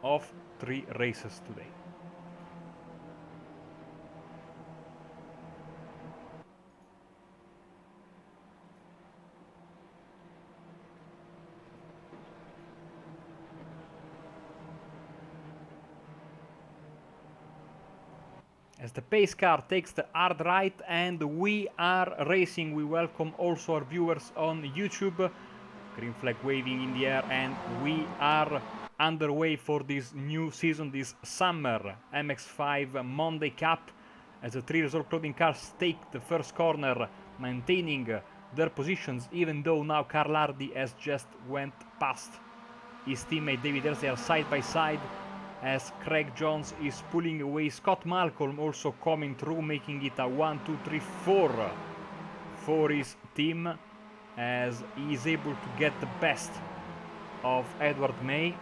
of 3 races today. As the pace car takes the hard right and we are racing, we welcome also our viewers on YouTube. Green flag waving in the air, and we are underway for this new season, this summer MX5 Monday Cup, as the 3 result clothing cars take the first corner, maintaining their positions, even though now Carl Hardy has just went past his teammate David Ayres. They are side by side as Craig Jones is pulling away. Scott Malcolm also coming through, making it a 1, 2, 3, 4 for his team, as he is able to get the best of Edward May.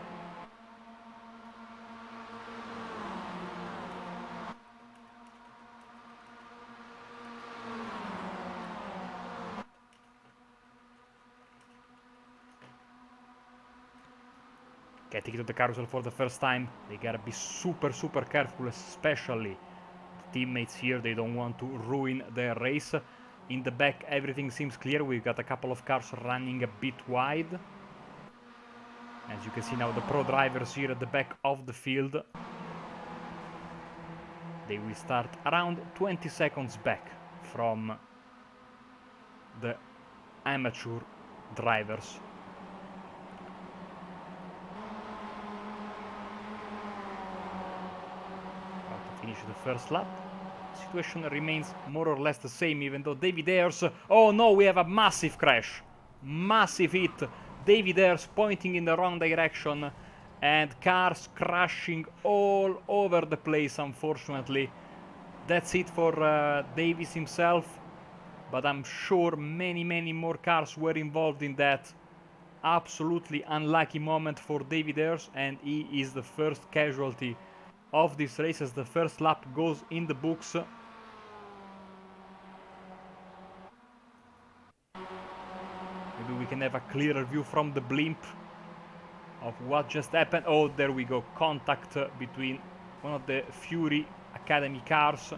Getting into the carousel for the first time, they gotta be super careful, especially the teammates here. They don't want to ruin their race. In the back, everything seems clear. We've got a couple of cars running a bit wide. As you can see now, the pro drivers here at the back of the field. They will start around 20 seconds back from the amateur drivers. About to finish the first lap. Situation remains more or less the same, even though David Ayres... Oh no, we have a massive crash. Massive hit. David Ayres pointing in the wrong direction, and cars crashing all over the place, unfortunately. That's it for Davis himself, but I'm sure many more cars were involved in that. Absolutely unlucky moment for David Ayres, and he is the first casualty of this race as the first lap goes in the books. Maybe we can have a clearer view from the blimp of what just happened. Oh, there we go. Contact between one of the Fury Academy cars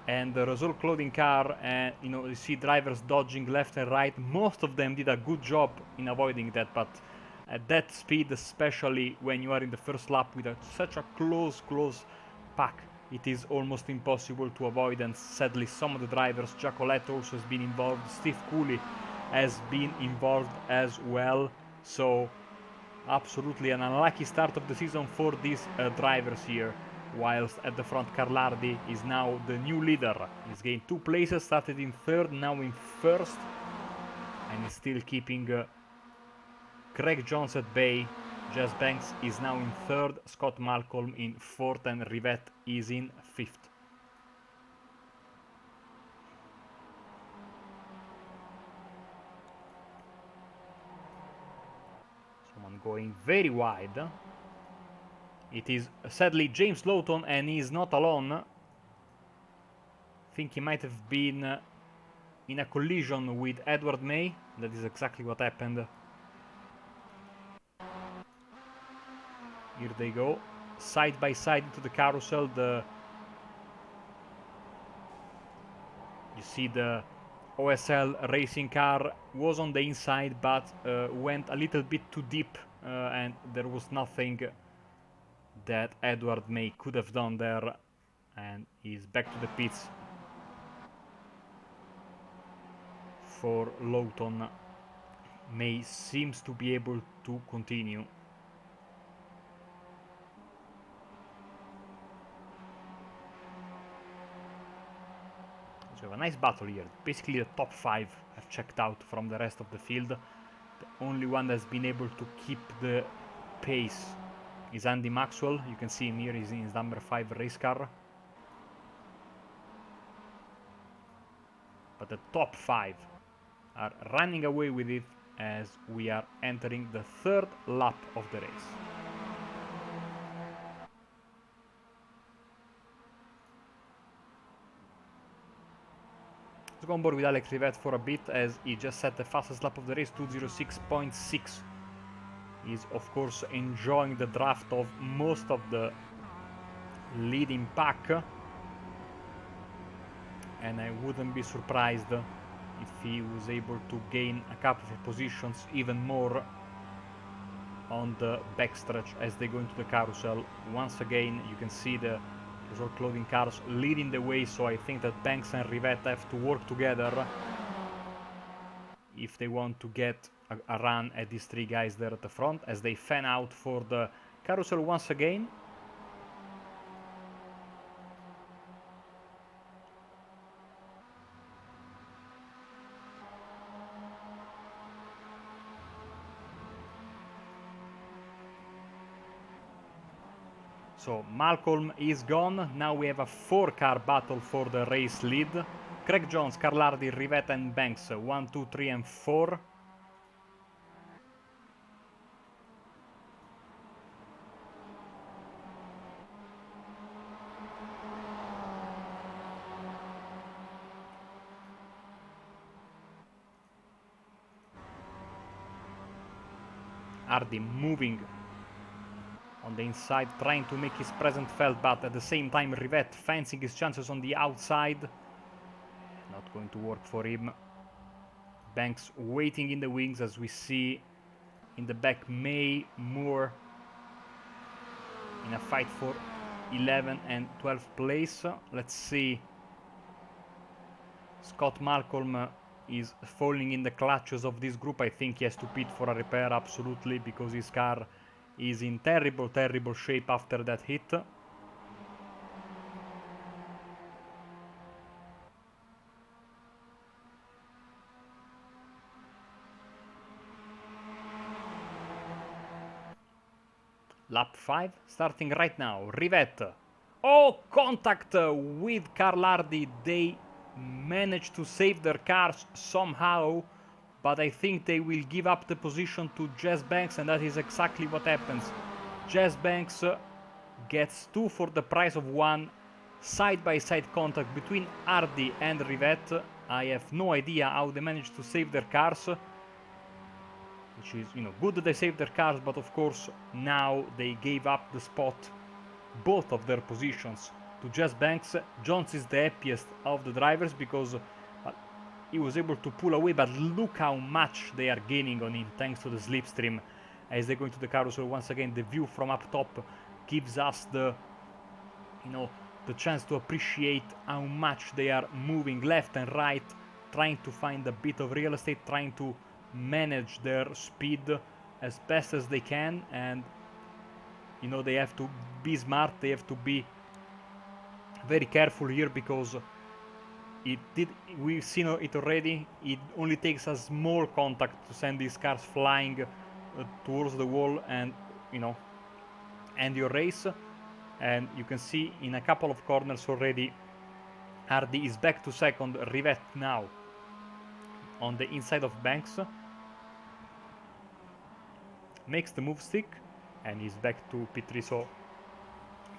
and the Result Clothing car, and you see drivers dodging left and right. Most of them did a good job in avoiding that, but at that speed, especially when you are in the first lap with such a close pack, it is almost impossible to avoid. And sadly, some of the drivers, Jacolette also has been involved, Steve Cooley has been involved as well. So absolutely an unlucky start of the season for these drivers here. Whilst at the front, Carl Hardy is now the new leader. He's gained 2 places, started in 3rd, now in 1st, and is still keeping Craig Jones at bay. Jess Banks is now in 3rd, Scott Malcolm in 4th, and Rivette is in 5th. Someone going very wide. It is sadly James Lawton, and he is not alone. I think he might have been in a collision with Edward May. That is exactly what happened. Here they go, side by side into the carousel. You see the OSL racing car was on the inside, but went a little bit too deep, and there was nothing that Edward May could have done there, and he's back to the pits for Lawton. May seems to be able to continue. So we have a nice battle here. Basically the top 5 have checked out from the rest of the field. The only one that's been able to keep the pace is Andy Maxwell. You can see him here, he's in his number 5 race car. But the top 5 are running away with it as we are entering the 3rd lap of the race. Let's go on board with Alex Rivette for a bit, as he just set the fastest lap of the race, 2:06.6. is of course enjoying the draft of most of the leading pack, and I wouldn't be surprised if he was able to gain a couple of positions even more on the backstretch as they go into the carousel. Once again, you can see the result clothing cars leading the way, so I think that Banks and Rivette have to work together if they want to get a run at these three guys there at the front as they fan out for the carousel once again. So Malcolm is gone. Now we have a 4-car battle for the race lead. Craig Jones, Carl Hardy, Rivette and Banks, 1, 2, 3 and 4. Hardy moving on the inside, trying to make his presence felt, but at the same time Rivette fancying his chances on the outside. Not going to work for him. Banks waiting in the wings as we see in the back May, Moore in a fight for 11 and 12th place. Let's see. Scott Malcolm is falling in the clutches of this group. I think he has to pit for a repair, absolutely, because his car is in terrible, terrible shape after that hit. Lap 5, starting right now. Rivette. Oh, contact with Carl Hardy. They managed to save their cars somehow, but I think they will give up the position to Jess Banks, and that is exactly what happens. Jess Banks gets 2 for the price of 1. Side-by-side contact between Hardy and Rivette. I have no idea how they managed to save their cars, which is, good that they saved their cars, but of course now they gave up the spot, both of their positions, to Jess Banks. Jones is the happiest of the drivers because he was able to pull away, but look how much they are gaining on him thanks to the slipstream as they go into the carousel. Once again, the view from up top gives us the chance to appreciate how much they are moving left and right, trying to find a bit of real estate, trying to manage their speed as best as they can. And they have to be smart, they have to be very careful here, because we've seen it already. It only takes a small contact to send these cars flying towards the wall and end your race. And you can see in a couple of corners already Hardy is back to second. Rivette now on the inside of Banks makes the move stick and is back to P3. So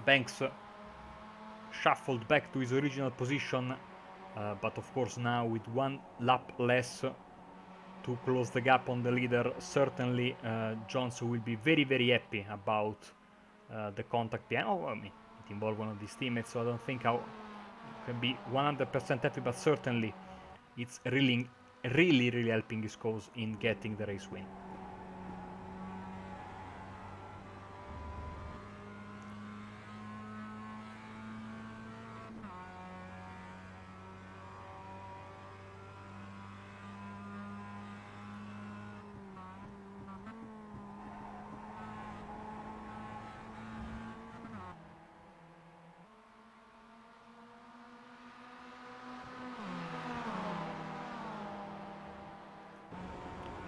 Banks shuffled back to his original position, but of course now with 1 lap less to close the gap on the leader. Certainly Jones will be very, very happy about the contact behind. It involved one of his teammates, so I don't think I can be 100% happy, but certainly it's really, really, really helping his cause in getting the race win.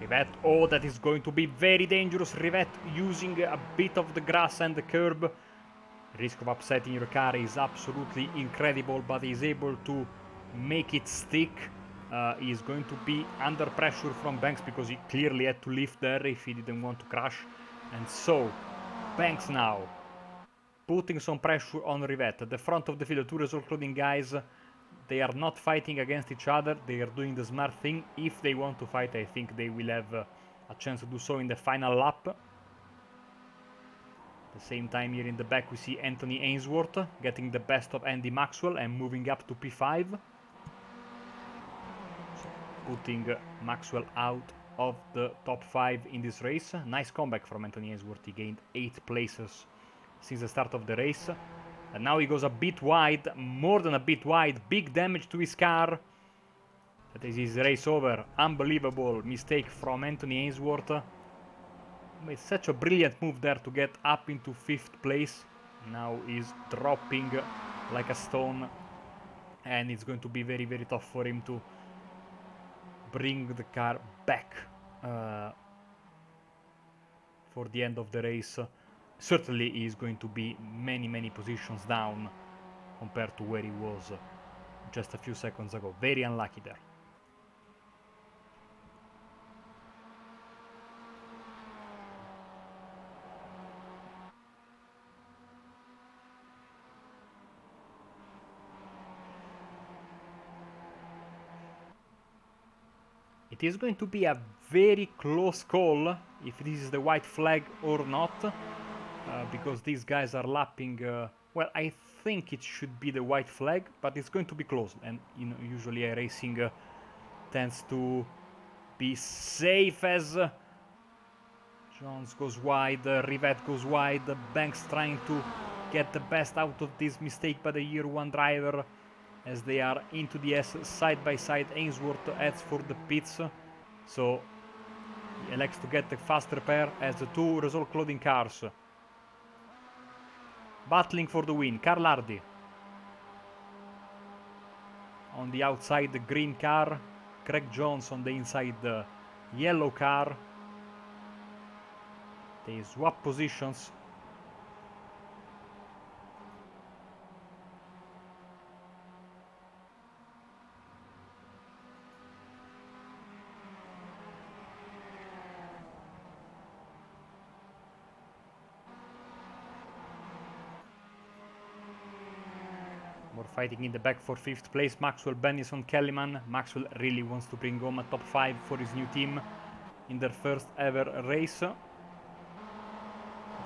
Rivette, oh, that is going to be very dangerous. Rivette using a bit of the grass and the curb. Risk of upsetting your car is absolutely incredible, but he's able to make it stick. He's going to be under pressure from Banks because he clearly had to lift there if he didn't want to crash. And so, Banks now putting some pressure on Rivette. At the front of the field, the two result clothing guys, they are not fighting against each other. They are doing the smart thing. If they want to fight, I think they will have a chance to do so in the final lap. At the same time, here in the back, we see Anthony Ainsworth getting the best of Andy Maxwell and moving up to P5. So, putting Maxwell out of the top 5 in this race. Nice comeback from Anthony Ainsworth. He gained 8 places since the start of the race. And now he goes a bit wide, more than a bit wide. Big damage to his car. That is his race over. Unbelievable mistake from Anthony Ainsworth. Made such a brilliant move there to get up into 5th place. Now he's dropping like a stone. And it's going to be very, very tough for him to bring the car back for the end of the race. Certainly he's going to be many, many positions down compared to where he was just a few seconds ago. Very unlucky there. It is going to be a very close call if this is the white flag or not, because these guys are lapping. Well, I think it should be the white flag, but it's going to be close. And you know, usually iRacing tends to be safe as Jones goes wide, Rivet goes wide, Banks trying to get the best out of this mistake by the year 1 driver. As they are into the S side by side, Ainsworth heads for the pits, so he elects to get the fast repair as the 2 Result Clothing cars battling for the win. Carl Hardy on the outside, the green car, Craig Jones on the inside, the yellow car. They swap positions. More fighting in the back for 5th place. Maxwell, Benison, Kellyman. Maxwell really wants to bring home a top 5 for his new team in their first ever race. But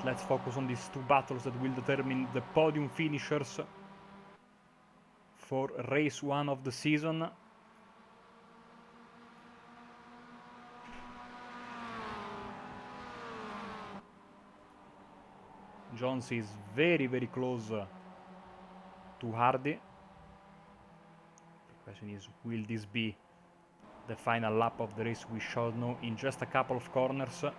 let's focus on these 2 battles that will determine the podium finishers for race 1 of the season. Jones is very, very close to Hardy. The question is, will this be the final lap of the race? We shall know in just a couple of corners. So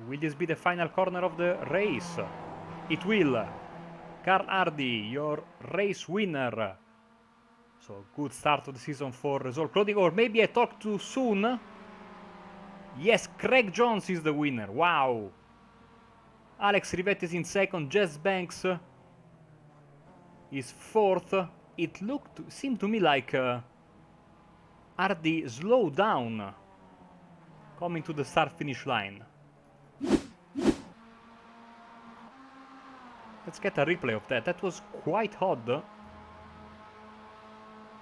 will this be the final corner of the race? It will. Carl Hardy, your race winner. So, good start to the season for Result Clothing, or maybe I talked too soon. Yes, Craig Jones is the winner. Wow. Alex Rivetti is in 2nd. Jess Banks is 4th. It seemed to me like Hardy slowed down coming to the start-finish line. Let's get a replay of that. That was quite odd.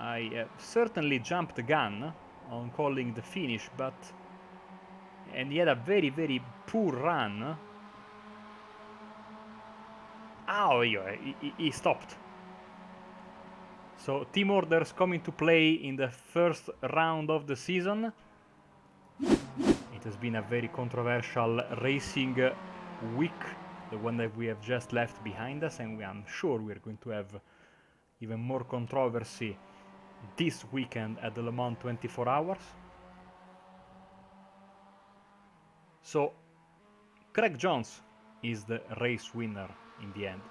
I certainly jumped the gun on calling the finish, and he had a very, very poor run. Oh, he stopped. So team orders coming to play in the first round of the season. It has been a very controversial racing week, the one that we have just left behind us, and I'm sure we're going to have even more controversy this weekend at the Le Mans 24 Hours. So, Craig Jones is the race winner in the end.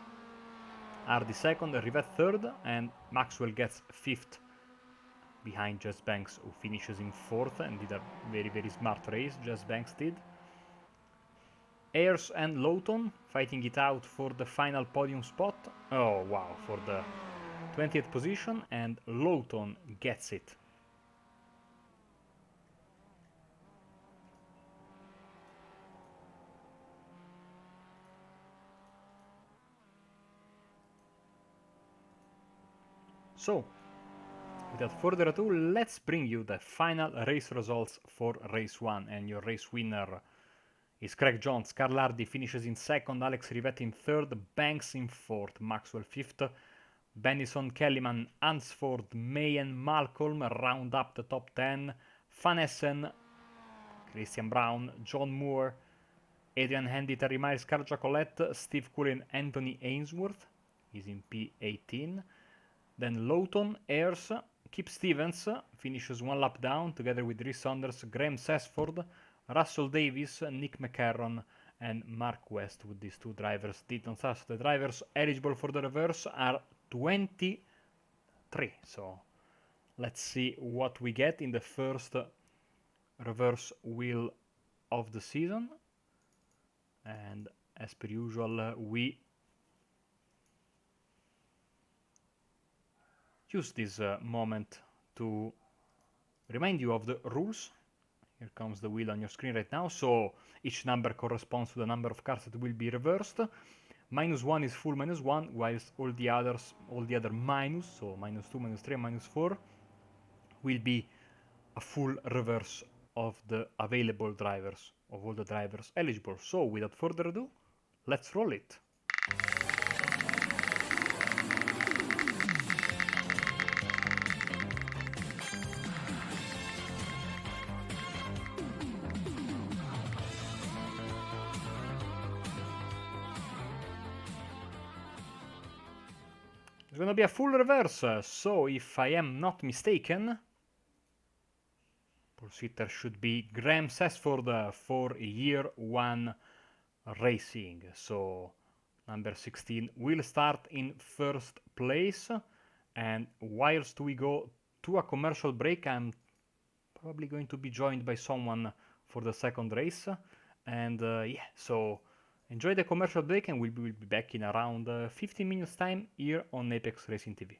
Hardy 2nd, Rivet 3rd, and Maxwell gets 5th behind Jess Banks, who finishes in 4th and did a very, very smart race. Jess Banks did. Ayers and Lawton fighting it out for the final podium spot. Oh wow, for the 20th position, and Lawton gets it. So, without further ado, let's bring you the final race results for race 1, and your race winner is Craig Jones. Carl Hardy finishes in second, Alex Rivetti in third, Banks in fourth, Maxwell fifth, Bennison, Kellyman, Hansford, May and Malcolm round up the top 10, Van Essen, Christian Brown, John Moore, Adrian Handy, Terry Miles, Carl Jacolette, Steve Cooley, Anthony Ainsworth, he's in P18. Then Lawton, Ayers, Kip Stevens finishes one lap down together with Rhys Saunders, Graham Sesford, Russell Davis, Nick McCarron, and Mark Westwood. These two drivers did not start. The drivers eligible for the reverse are 23. So let's see what we get in the first reverse wheel of the season. And as per usual, we use this moment to remind you of the rules. Here comes the wheel on your screen right now. So each number corresponds to the number of cars that will be reversed. -1 is full -1, whilst all the other minus, so -2, -3, -4, will be a full reverse of the available drivers, of all the drivers eligible. So without further ado, let's roll it. It's gonna be a full reverse, so if I am not mistaken, pole sitter should be Graham Sesford for year 1 racing. So number 16 will start in first place, and whilst we go to a commercial break, I'm probably going to be joined by someone for the second race. And yeah, so enjoy the commercial break, and we'll be back in around 15 minutes time here on Apex Racing TV.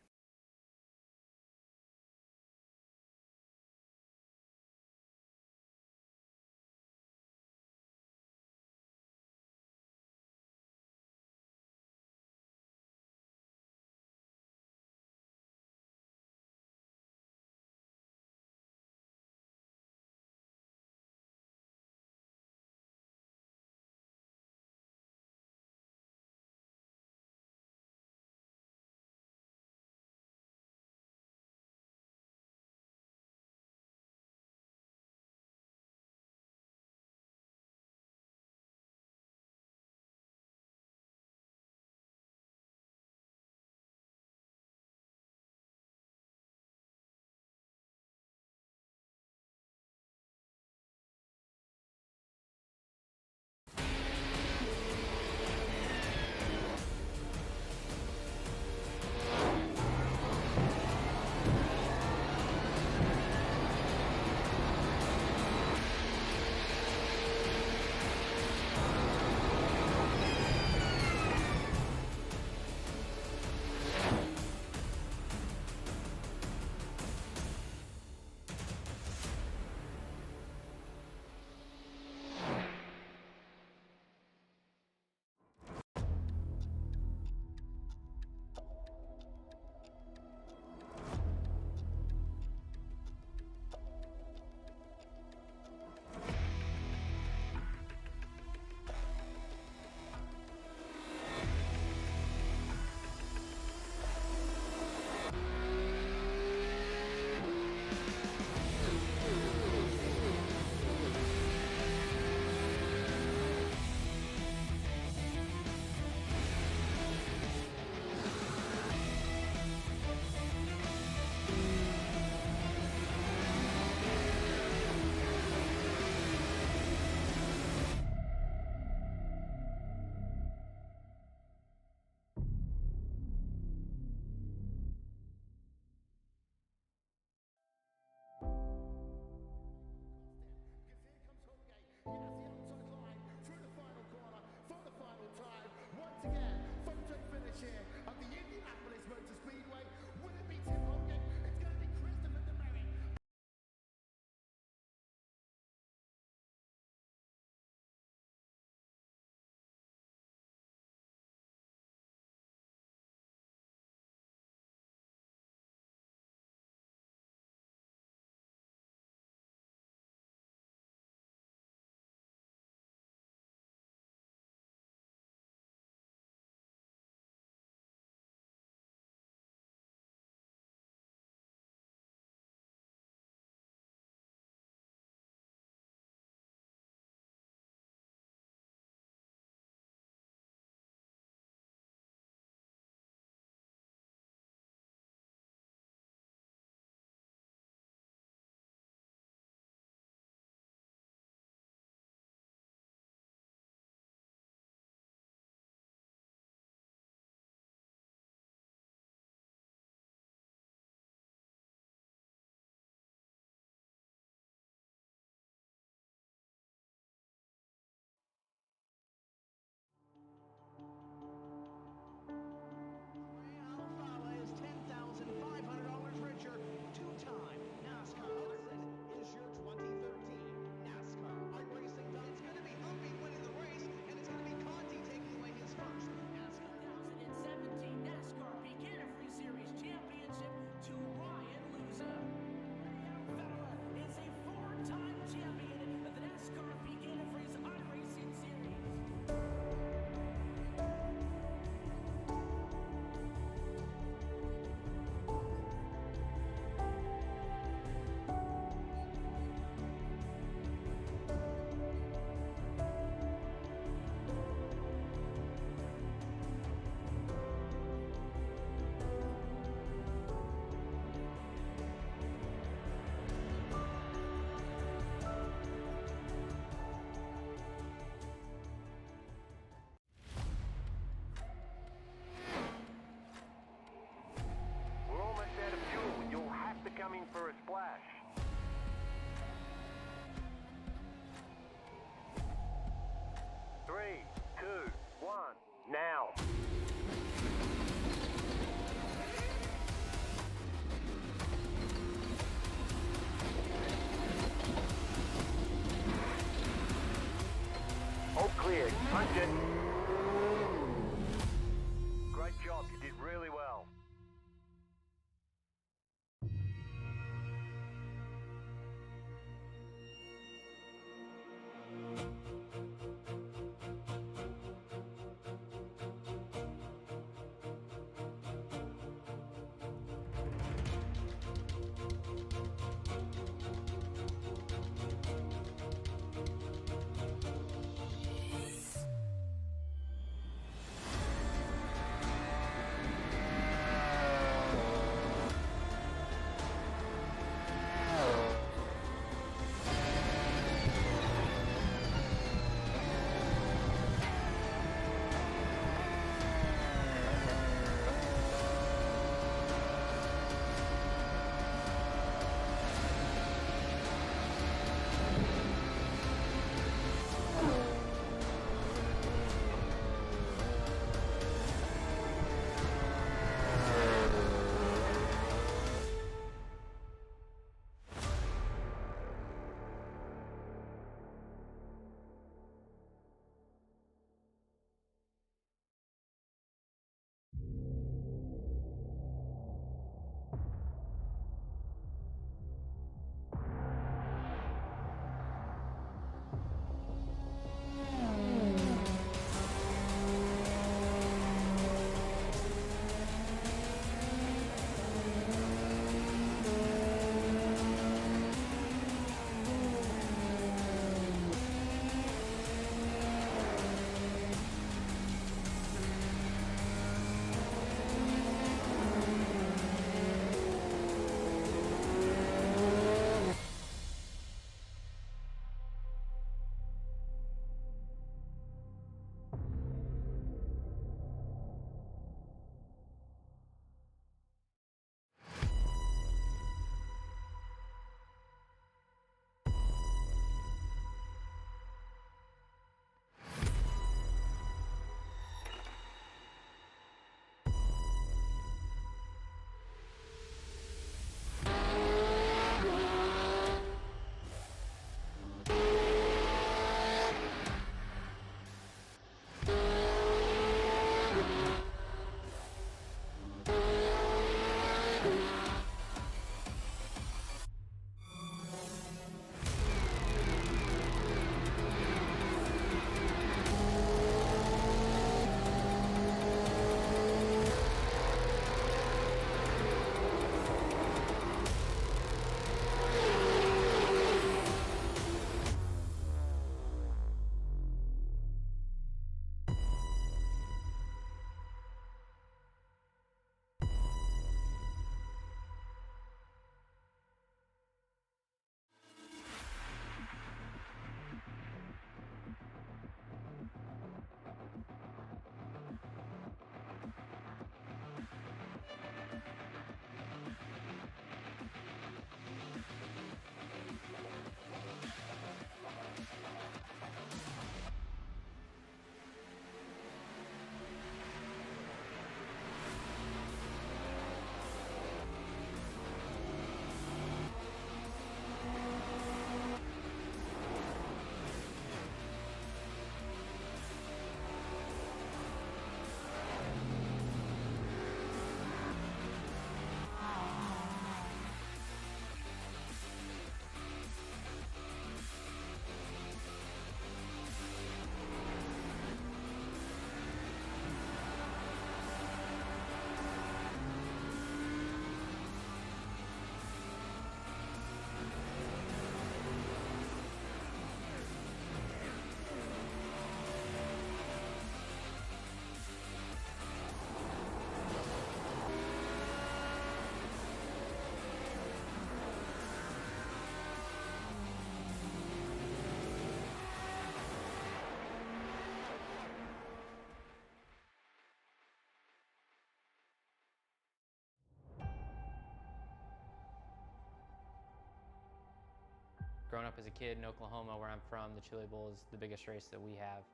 Growing up as a kid in Oklahoma, where I'm from, the Chili Bowl is the biggest race that we have.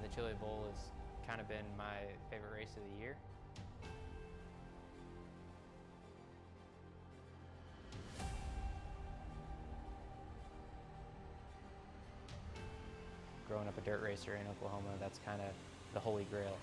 The Chili Bowl has kind of been my favorite race of the year. Growing up a dirt racer in Oklahoma, that's kind of the holy grail.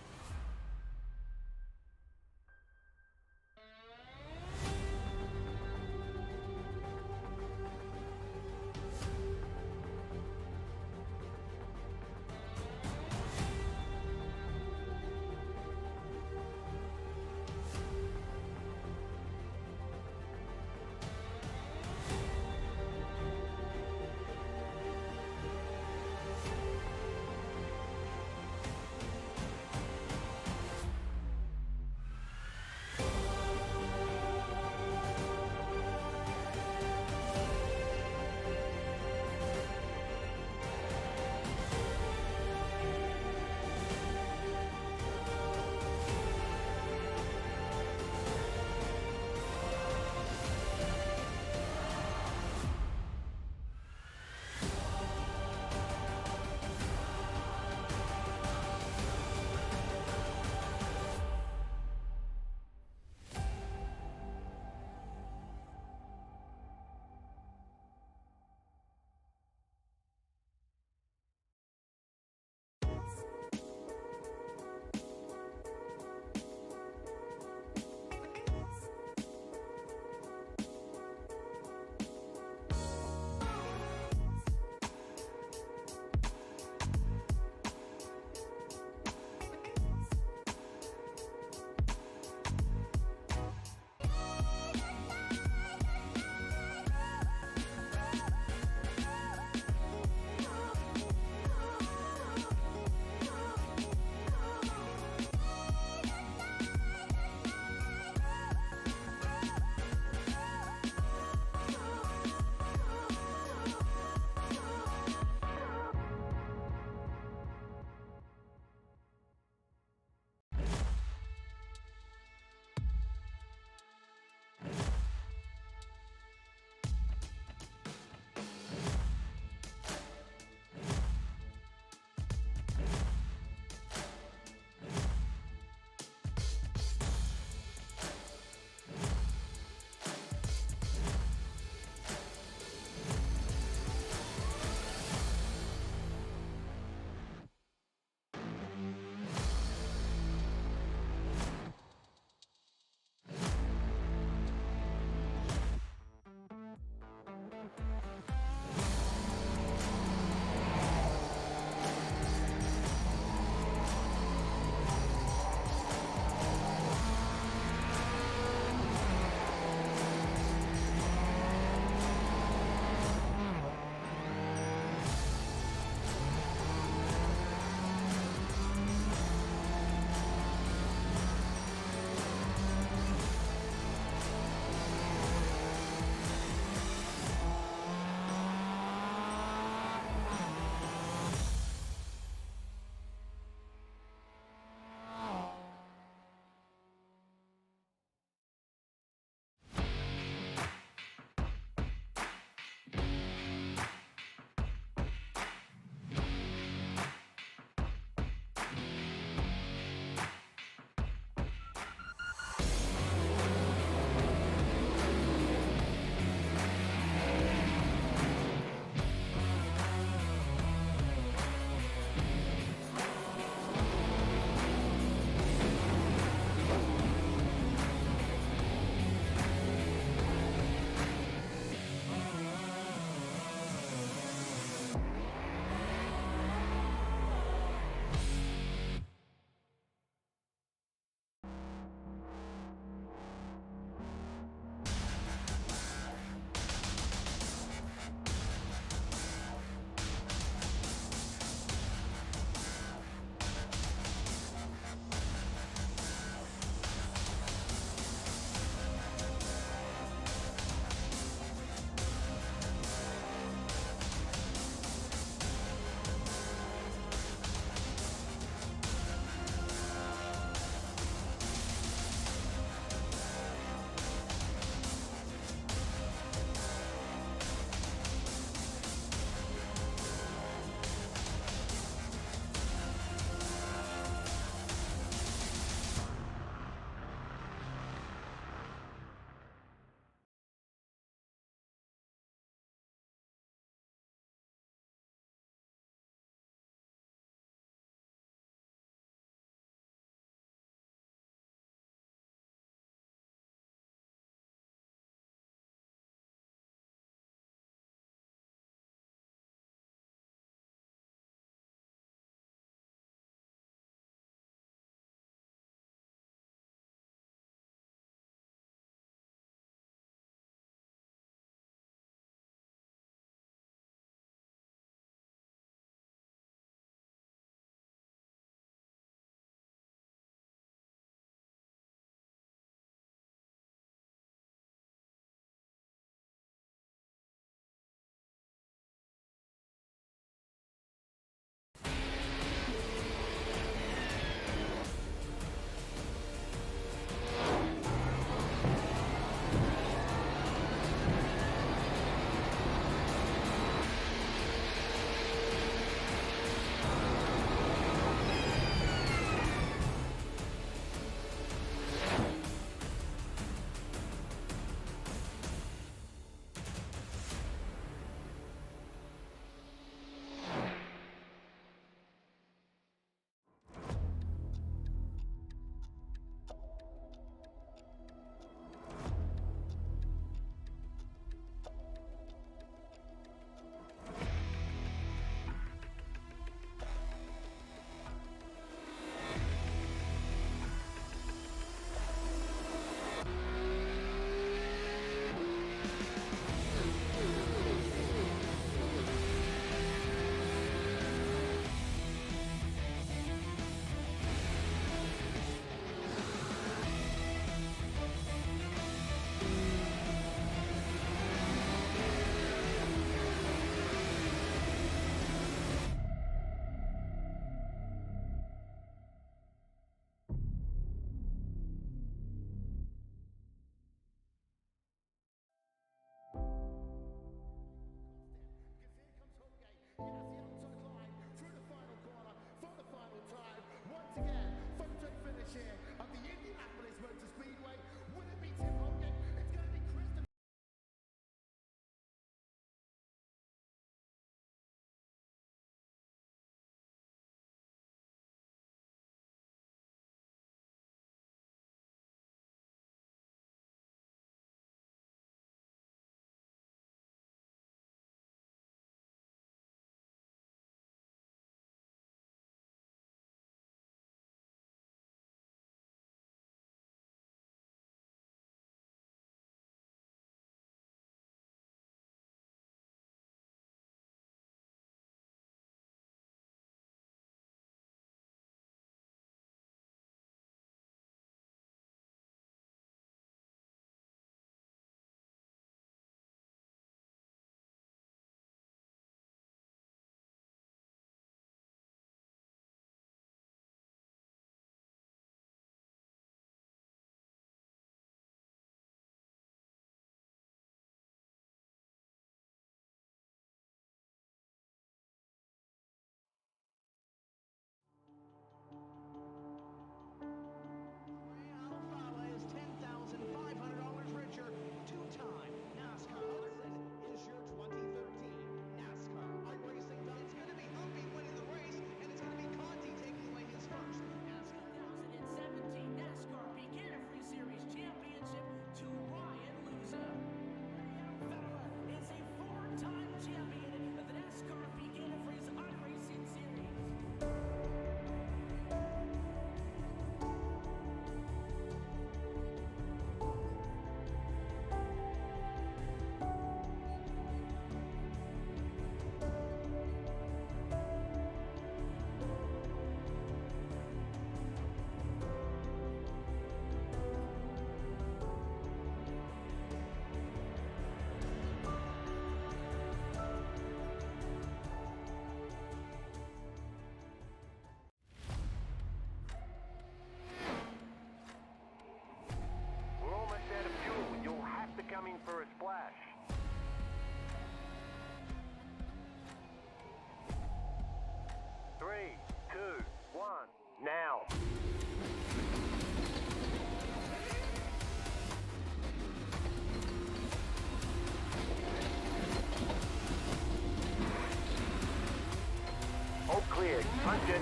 Smashed it.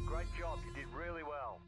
Great job, you did really well.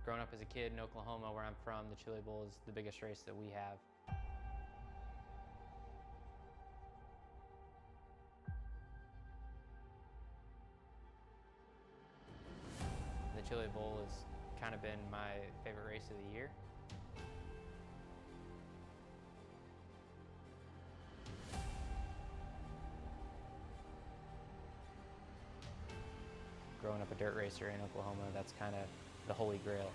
Growing up as a kid in Oklahoma, where I'm from, the Chili Bowl is the biggest race that we have. The Chili Bowl has kind of been my favorite race of the year. growing up a dirt racer in Oklahoma, that's kind of the holy grail.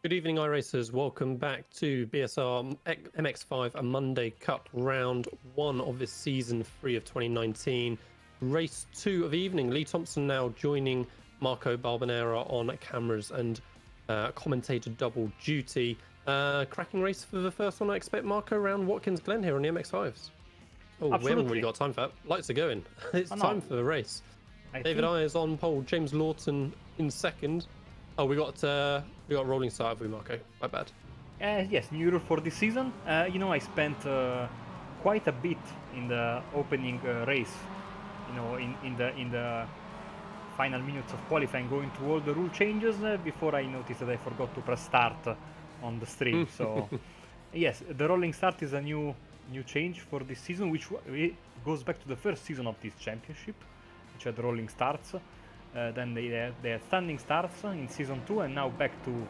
Good evening, iRacers. Welcome back to BSR MX5, a Monday Cup round one of this season 3 of 2019. Race 2 of the evening. Lee Thompson now joining Marco Balbonera on cameras. And commentator double duty. Cracking race for the first one, I expect, Marco, around Watkins Glen here on the MX5s. Oh, we haven't Absolutely. really got time for that. Lights are going. It's Oh, no. time for the race. David I is on pole. James Lawton in second. Oh, we got rolling start, have we, Marco? My bad. Yes, new rule for this season. I spent quite a bit in the opening race. In the final minutes of qualifying, going through all the rule changes before I noticed that I forgot to press start on the stream. So, yes, the rolling start is a new change for this season, which goes back to the first season of this championship, which had rolling starts. Then they had standing starts in season 2, and now back to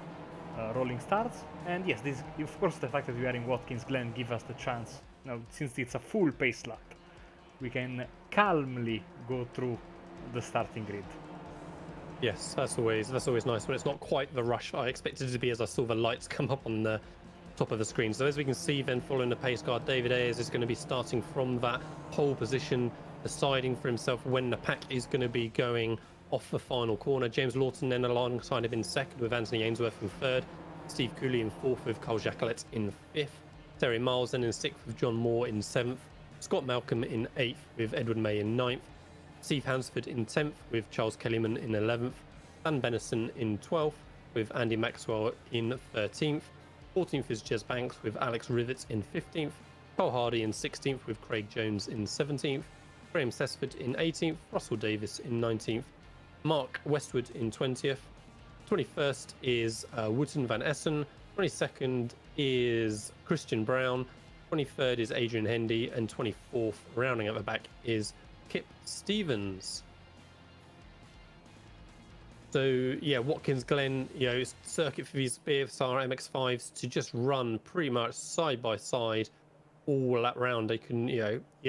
rolling starts. And yes, this, of course, the fact that we are in Watkins Glen gives us the chance. Now, since it's a full pace lap, we can calmly go through the starting grid. Yes, that's always nice when it's not quite the rush I expected it to be as I saw the lights come up on the top of the screen. So as we can see, then following the pace car, David Ayers is going to be starting from that pole position, deciding for himself when the pack is going to be going off the final corner. James Lawton then alongside him in second, with Anthony Ainsworth in third, Steve Cooley in fourth with Carl Jacquelet in fifth, Terry Miles then in sixth with John Moore in seventh, Scott Malcolm in eighth with Edward May in ninth, Steve Hansford in 10th with Charles Kellyman in 11th, Dan Benison in 12th with Andy Maxwell in 13th, 14th is Jez Banks with Alex Rivett in 15th, Cole Hardy in 16th with Craig Jones in 17th, Graham Sessford in 18th, Russell Davis in 19th, Mark Westwood in 20th, 21st is Wooten Van Essen, 22nd is Christian Brown, 23rd is Adrian Hendy, and 24th, rounding at the back, is Kip Stevens. So yeah, Watkins Glen, circuit for these BSR MX5s to just run pretty much side by side all that round. They can,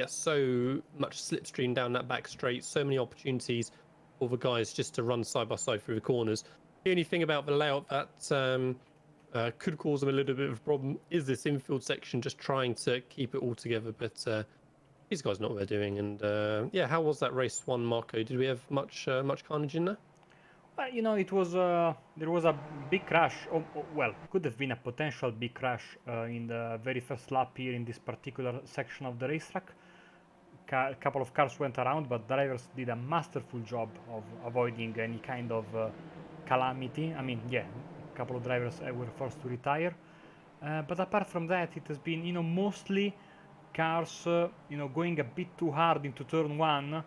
so much slipstream down that back straight, so many opportunities for the guys just to run side by side through the corners. The only thing about the layout that could cause them a little bit of a problem is this infield section, just trying to keep it all together. But these guys know what they're doing. And how was that race one, Marco? Did we have much carnage in there? Well, it was there was a big crash. Well, could have been a potential big crash in the very first lap here in this particular section of the racetrack. A couple of cars went around, but drivers did a masterful job of avoiding any kind of calamity. I mean, yeah, a couple of drivers were forced to retire. But apart from that, it has been, mostly cars, going a bit too hard into turn one,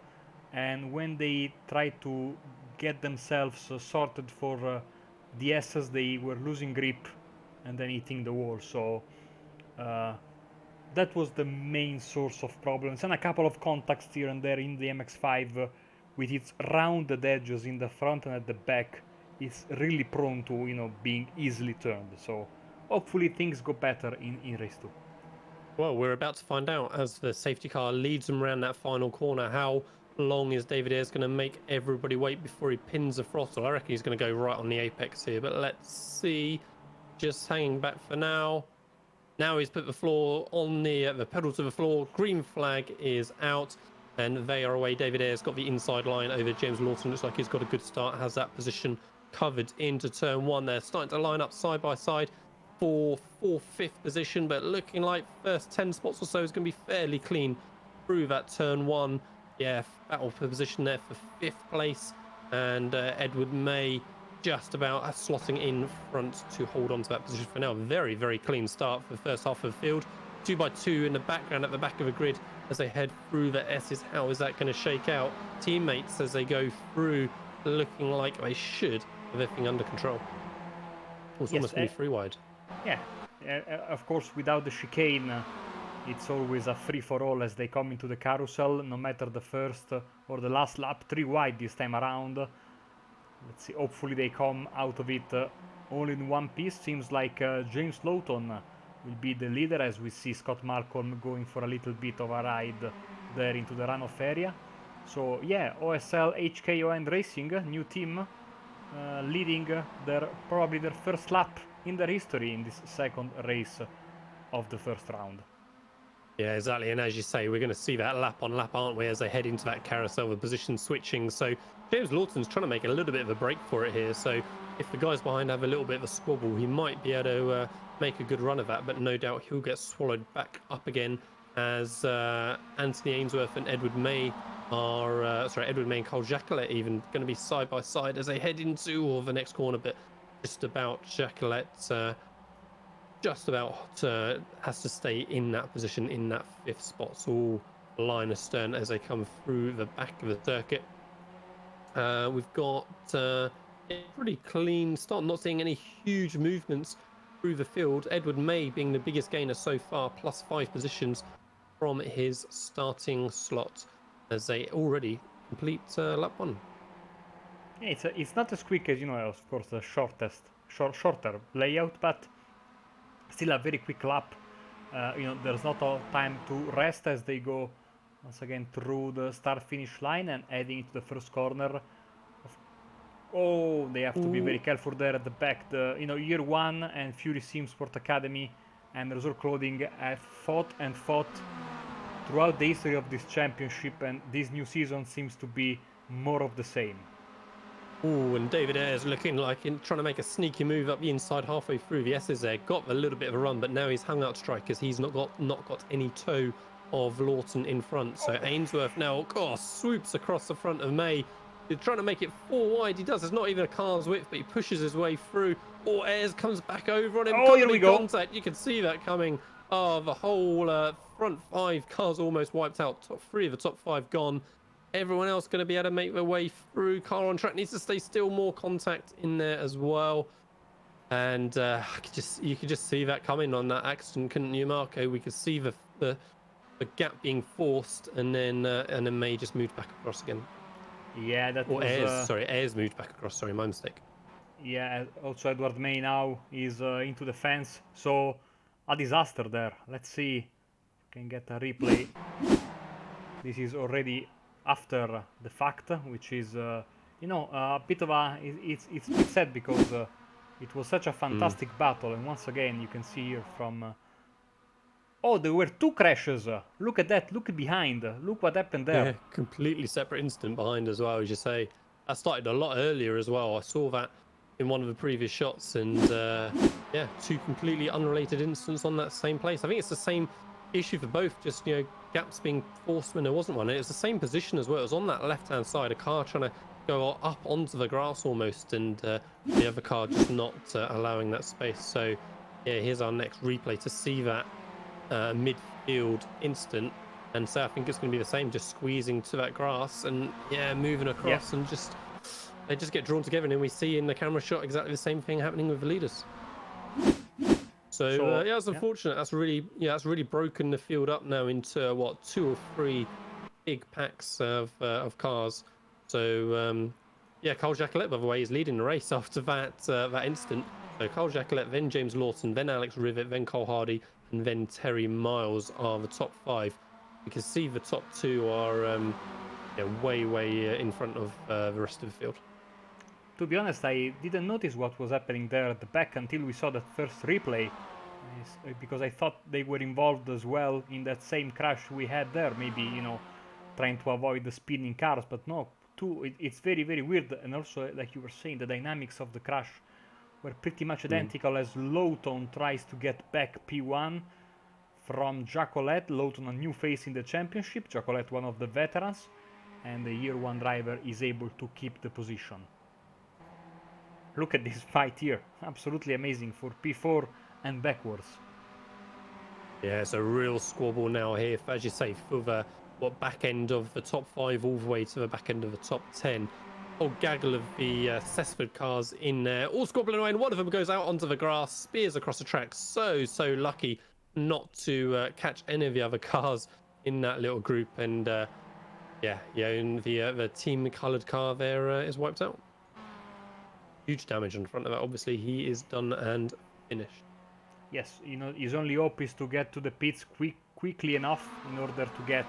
and when they try to get themselves sorted for the S's, they were losing grip and then hitting the wall. So that was the main source of problems, and a couple of contacts here and there in the MX5 with its rounded edges in the front and at the back. It's really prone to being easily turned. So hopefully things go better in race 2. Well, we're about to find out as the safety car leads them around that final corner. How long is David Ayres going to make everybody wait before he pins the throttle? I reckon he's going to go right on the apex here, but let's see. Just hanging back for now. Now he's put the floor on the pedal to the floor. Green flag is out, and they are away. David Ayres got the inside line over James Lawton. Looks like he's got a good start, has that position covered into turn one. They're starting to line up side by side for 4th, 5th position, but looking like first 10 spots or so is going to be fairly clean through that turn one. Yeah, battle for position there for 5th place, and Edward May just about slotting in front to hold on to that position for now. Very, very clean start for the first half of the field. 2x2 in the background at the back of the grid as they head through the S's. How is that going to shake out? Teammates as they go through, looking like they should have everything under control. It's almost going to be free wide. Yeah, of course, without the chicane, it's always a free-for-all as they come into the carousel, no matter the first or the last lap. 3 wide this time around. Let's see, hopefully they come out of it all in one piece. Seems like James Lawton will be the leader, as we see Scott Malcolm going for a little bit of a ride there into the runoff area. So yeah, OSL HKON Racing, new team, leading probably their first lap in their history in this second race of the first round. Yeah, exactly. And as you say, we're going to see that lap on lap, aren't we, as they head into that carousel with position switching. So James Lawton's trying to make a little bit of a break for it here. So if the guys behind have a little bit of a squabble, he might be able to make a good run of that. But no doubt he'll get swallowed back up again as Anthony Ainsworth and Edward May are, Edward May and Cole Jacquelet even going to be side by side as they head into the next corner. But just about Jacquelet just about has to stay in that position in that 5th spot. So all line astern as they come through the back of the circuit. We've got a pretty clean start, not seeing any huge movements through the field. Edward May being the biggest gainer so far, plus 5 positions from his starting slot as they already complete lap 1. Yeah, it's not as quick as, of course, the shorter layout, but still a very quick lap. There's not a time to rest as they go once again through the start-finish line and heading into the first corner. They have to be very careful there at the back. Year 1 and Fury Sim Sport Academy and Resort Clothing have fought throughout the history of this championship, and this new season seems to be more of the same. Oh, and David Ayres looking like trying to make a sneaky move up the inside halfway through. The S's there got a little bit of a run, but now he's hung out strike because he's not got any toe of Lawton in front. So Ainsworth now, swoops across the front of May. He's trying to make it 4 wide. He does. It's not even a car's width, but he pushes his way through. Ayres comes back over on him. Here we go. Contact. You can see that coming. The whole front 5 cars almost wiped out. Top 3 of the top 5 gone. Everyone else going to be able to make their way through. Car on track needs to stay still. More contact in there as well. And you could just see that coming on that accident, couldn't you, Marco? We could see the gap being forced, and then May just moved back across again. Yeah, that was... Ayres moved back across. Sorry, my mistake. Yeah, also Edward May now is into the fence. So, a disaster there. Let's see if we can get a replay. This is already after the fact, which is, a bit of a... It's sad because it was such a fantastic battle. And once again, you can see here from... there were 2 crashes. Look at that. Look behind. Look what happened there. Yeah, completely separate incident behind as well, as you say. That started a lot earlier as well. I saw that in one of the previous shots. And 2 completely unrelated incidents on that same place. I think it's the same issue for both, just, gaps being forced when there wasn't one. And it's the same position as well. It was on that left-hand side, a car trying to go up onto the grass almost, and the other car just not allowing that space. So, yeah, here's our next replay to see that midfield instant, and so I think it's going to be the same, just squeezing to that grass and moving across, and they just get drawn together, and then we see in the camera shot exactly the same thing happening with the leaders. So it's unfortunate. That's really broken the field up now into 2 or 3 big packs of cars. So Cole Jacquelet, by the way, is leading the race after that incident. So Cole Jacquelet, then James Lawton, then Alex Rivet, then Cole Hardy, and then Terry Miles are the top 5. You can see the top 2 are way in front of the rest of the field. To be honest, I didn't notice what was happening there at the back until we saw that first replay, because I thought they were involved as well in that same crash we had there, maybe, trying to avoid the speeding cars, but no, it's very, very weird. And also, like you were saying, the dynamics of the crash were pretty much identical as Lawton tries to get back P1 from Jacquelet. Lawton, a new face in the championship, Jacquelet one of the veterans, and the year 1 driver is able to keep the position. Look at this fight here, absolutely amazing for P4 and backwards. Yeah, it's a real squabble now here, as you say, for the back end of the top 5 all the way to the back end of the top 10. Whole gaggle of the Cessford cars in there, all squabbling away, and one of them goes out onto the grass, spears across the track. So lucky not to catch any of the other cars in that little group, and and the team coloured car there is wiped out. Huge damage in front of that. Obviously, he is done and finished. Yes, his only hope is to get to the pits quickly enough in order to get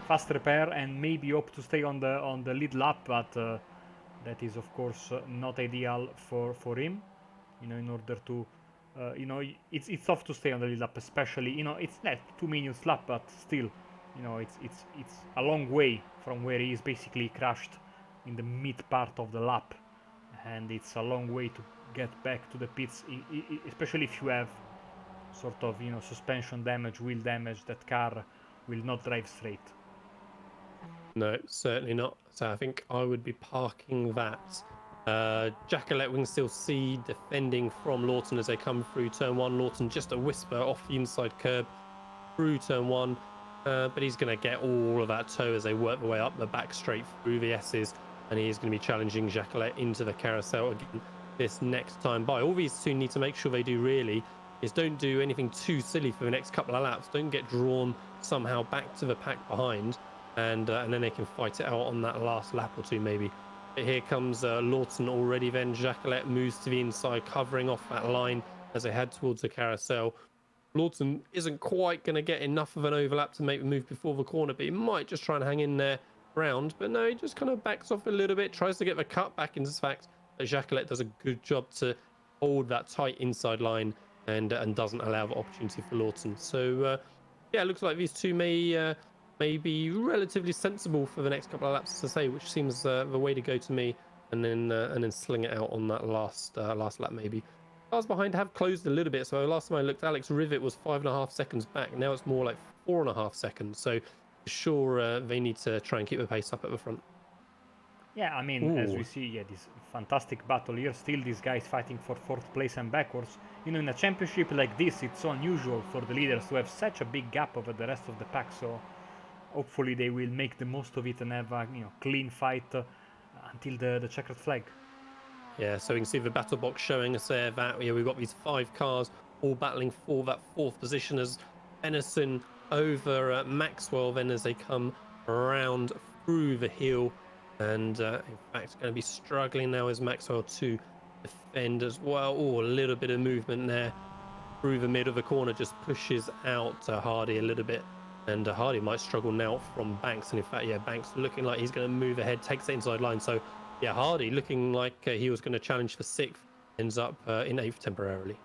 fast repair and maybe hope to stay on the lead lap, but that is of course not ideal for him. In order to you know, it's tough to stay on the lead lap, especially, you know, it's not 2 minutes lap, but still, you know, it's a long way from where he is basically crashed in the mid part of the lap, and it's a long way to get back to the pits, especially if you have sort of, you know, suspension damage, wheel damage. That car will not drive straight. No, certainly not. So I think I would be parking that. Jacqueline we can still see defending from Lawton as they come through turn one. Lawton just a whisper off the inside curb through turn one, but he's going to get all of that tow as they work their way up the back straight through the S's, and he's going to be challenging Jacqueline into the carousel again this next time by. All these two need to make sure they do really is don't do anything too silly for the next couple of laps. Don't get drawn somehow back to the pack behind, and then they can fight it out on that last lap or two maybe. But here comes Lawton already then. Jacqueline moves to the inside, covering off that line as they head towards the carousel. Lawton isn't quite going to get enough of an overlap to make the move before the corner, but he might just try and hang in there round. But no, he just kind of backs off a little bit, tries to get the cut back into fact. But Jacqueline does a good job to hold that tight inside line and doesn't allow the opportunity for Lawton. So yeah, it looks like these two may be relatively sensible for the next couple of laps, as I say, which seems the way to go to me. And then sling it out on that last lap maybe. Cars behind have closed a little bit. So last time I looked, Alex Rivet was 5.5 seconds back. Now it's more like 4.5 seconds. So for sure they need to try and keep the pace up at the front. Yeah, I mean, as we see, yeah, this fantastic battle here. Still, these guys fighting for 4th place and backwards. You know, in a championship like this, it's so unusual for the leaders to have such a big gap over the rest of the pack. So hopefully they will make the most of it and have a, you know, clean fight until the checkered flag. Yeah, so we can see the battle box showing us there that we've got these 5 cars all battling for that 4th position as Benison over Maxwell then as they come around through the hill. And in fact, going to be struggling now is Maxwell to defend as well. Oh, a little bit of movement there through the middle of the corner, just pushes out Hardy a little bit. And Hardy might struggle now from Banks. And in fact, yeah, Banks looking like he's going to move ahead, takes the inside line. So yeah, Hardy looking like he was going to challenge for 6th, ends up in 8th temporarily.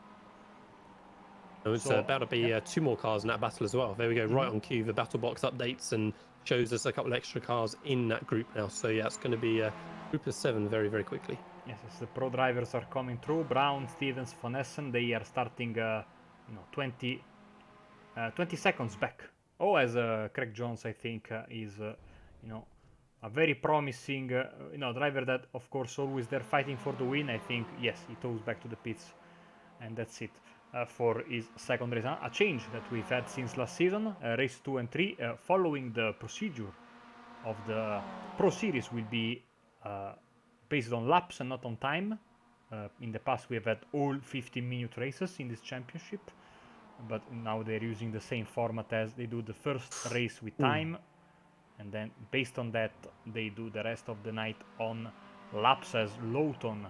And it's about to be 2 more cars in that battle as well. There we go, right on cue. The battle box updates and shows us a couple of extra cars in that group now. So yeah, it's going to be a group of 7 very, very quickly. Yes, as the pro drivers are coming through, Brown, Stevens, Von Essen, they are starting, 20 seconds back. Oh, as Craig Jones, I think, is, a very promising, driver that, of course, always there fighting for the win. I think, yes, he toes back to the pits, and that's it for his second race. A change that we've had since last season, race 2 and 3, following the procedure of the Pro Series will be based on laps and not on time. In the past, we have had all 15-minute races in this championship, but now they're using the same format as they do the first race with time, and then based on that, they do the rest of the night on laps, as Lawton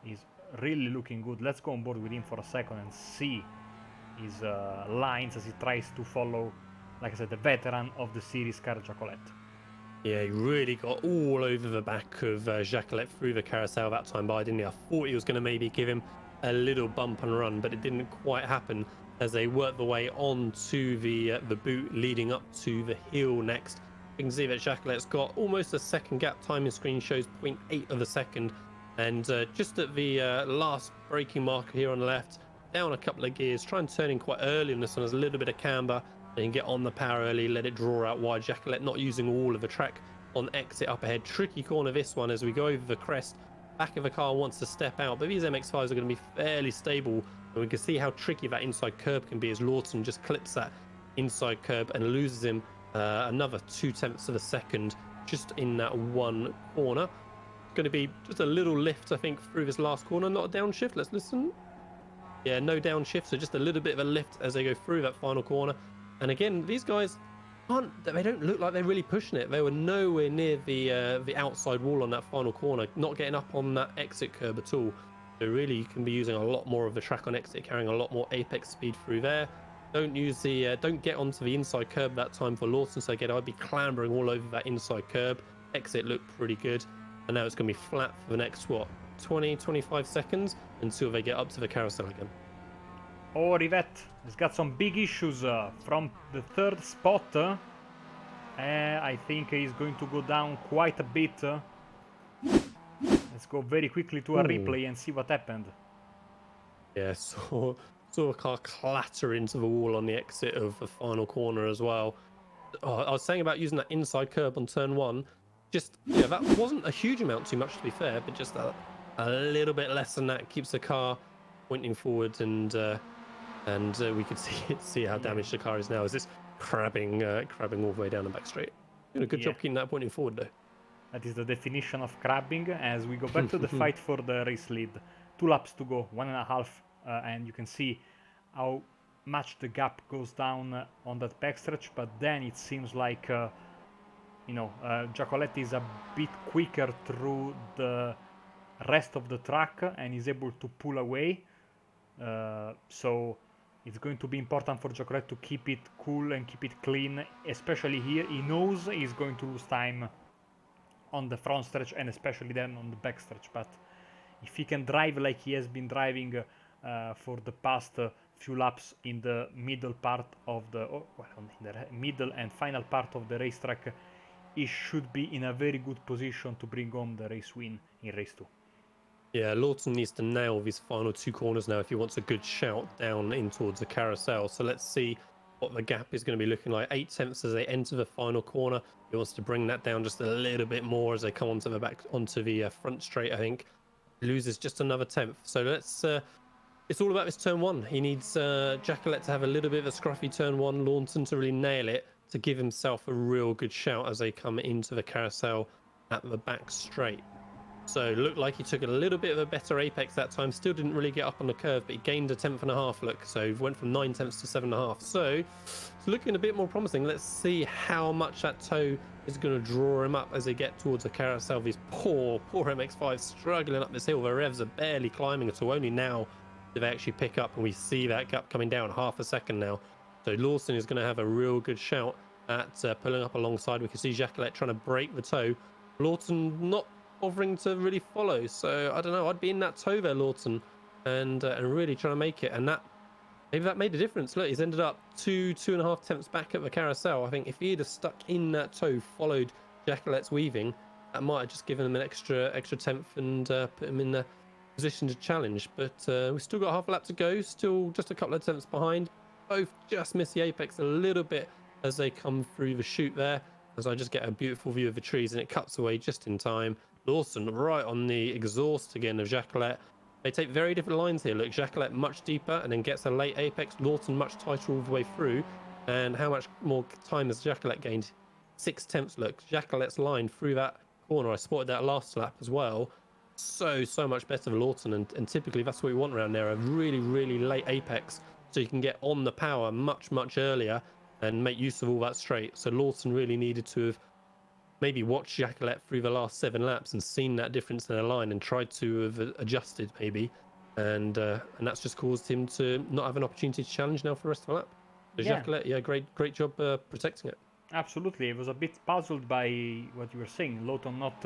is really looking good. Let's go on board with him for a second and see his lines as he tries to follow, like I said, the veteran of the series car, Jacqueline. Yeah, he really got all over the back of Jacqueline through the carousel that time by, didn't he? I thought he was going to maybe give him a little bump and run, but it didn't quite happen as they worked the way onto the boot leading up to the hill next. You can see that Jacquelette's got almost a second gap. Timing screen shows 0.8 of a second. And just at the last braking marker here on the left, down a couple of gears, try and turn in quite early on this one. There's a little bit of camber. And get on the power early, let it draw out wide. Jacqueline not using all of the track on exit up ahead. Tricky corner this one as we go over the crest. Back of the car wants to step out, but these MX5s are going to be fairly stable. And we can see how tricky that inside curb can be as Lawton just clips that inside curb and loses him another 0.2 of a second just in that one corner. It's going to be just a little lift, I think, through this last corner. Not a downshift. Let's listen. Yeah, no downshift, so just a little bit of a lift as they go through that final corner. And again, these guys they don't look like they're really pushing it. They were nowhere near the outside wall on that final corner, not getting up on that exit curb at all. So really, you can be using a lot more of the track on exit, carrying a lot more apex speed through there. Don't use the don't get onto the inside curb that time for Lawson. So again, I'd be clambering all over that inside curb. Exit looked pretty good, and now it's going to be flat for the next 20-25 seconds until they get up to the carousel again. Oh, Rivette has got some big issues from the third spot. I think he's going to go down quite a bit. Let's go very quickly to a replay and see what happened. Yeah, saw a car clatter into the wall on the exit of the final corner as well. Oh, I was saying about using that inside curb on turn 1. Just, yeah, that wasn't a huge amount too much to be fair, but just a little bit less than that keeps the car pointing forward, and we could see how damaged the car is now as it's crabbing all the way down the back straight. Doing a good job keeping that pointing forward though. That is the definition of crabbing. As we go back to the fight for the race lead, 2 laps to go, 1.5, and you can see how much the gap goes down on that backstretch. But then it seems like Giacoletti is a bit quicker through the rest of the track and is able to pull away. So it's going to be important for Giacoletti to keep it cool and keep it clean, especially here. He knows he's going to lose time on the front stretch and especially then on the back stretch, but if he can drive like he has been driving for the past few laps in the middle part of in the middle and final part of the racetrack, he should be in a very good position to bring home the race win in race 2. Yeah, Lawton needs to nail these final 2 corners now if he wants a good shout down in towards the carousel. So let's see what the gap is going to be looking like. 8 tenths as they enter the final corner. He wants to bring that down just a little bit more as they come onto the front straight. I think loses just another tenth. So let's. It's all about this turn 1. He needs Giacoletti to have a little bit of a scruffy turn 1. Lawton to really nail it to give himself a real good shout as they come into the carousel at the back straight. So looked like he took a little bit of a better apex that time. Still didn't really get up on the curve, but he gained a 1.5 look. So he went from 9 tenths to 7.5. So it's looking a bit more promising. Let's see how much that toe is going to draw him up as they get towards the carousel. These poor MX5 struggling up this hill. The revs are barely climbing at all. Only now do they actually pick up, and we see that gap coming down half a second now. So Lawson is going to have a real good shout at pulling up alongside. We can see Giacoletti trying to break the toe. Lawton not bothering to really follow. So I don't know. I'd be in that toe there, Lawton, and really trying to make it. And maybe that made a difference. Look, he's ended up 2.5 tenths back at the carousel. I think if he'd have stuck in that toe, followed Giacoletti's weaving, that might have just given him an extra tenth and put him in the position to challenge. But we've still got half a lap to go. Still just a couple of tenths behind. Both just miss the apex a little bit as they come through the chute there. As I just get a beautiful view of the trees and it cuts away just in time. Lawson right on the exhaust again of Giacoletti. They take very different lines here. Look, Giacoletti much deeper and then gets a late apex. Lawson much tighter all the way through. And how much more time has Giacoletti gained? 6 tenths. Look, Giacoletti's line through that corner. I spotted that last lap as well. So much better for Lawson. And typically that's what we want around there. A really late apex so you can get on the power much earlier and make use of all that straight. So Lawson really needed to have maybe watched Giacoletti through the last 7 laps and seen that difference in the line and tried to have adjusted maybe, and that's just caused him to not have an opportunity to challenge now for the rest of the lap. So Giacoletti, great job protecting it. Absolutely, I was a bit puzzled by what you were saying. Lawton not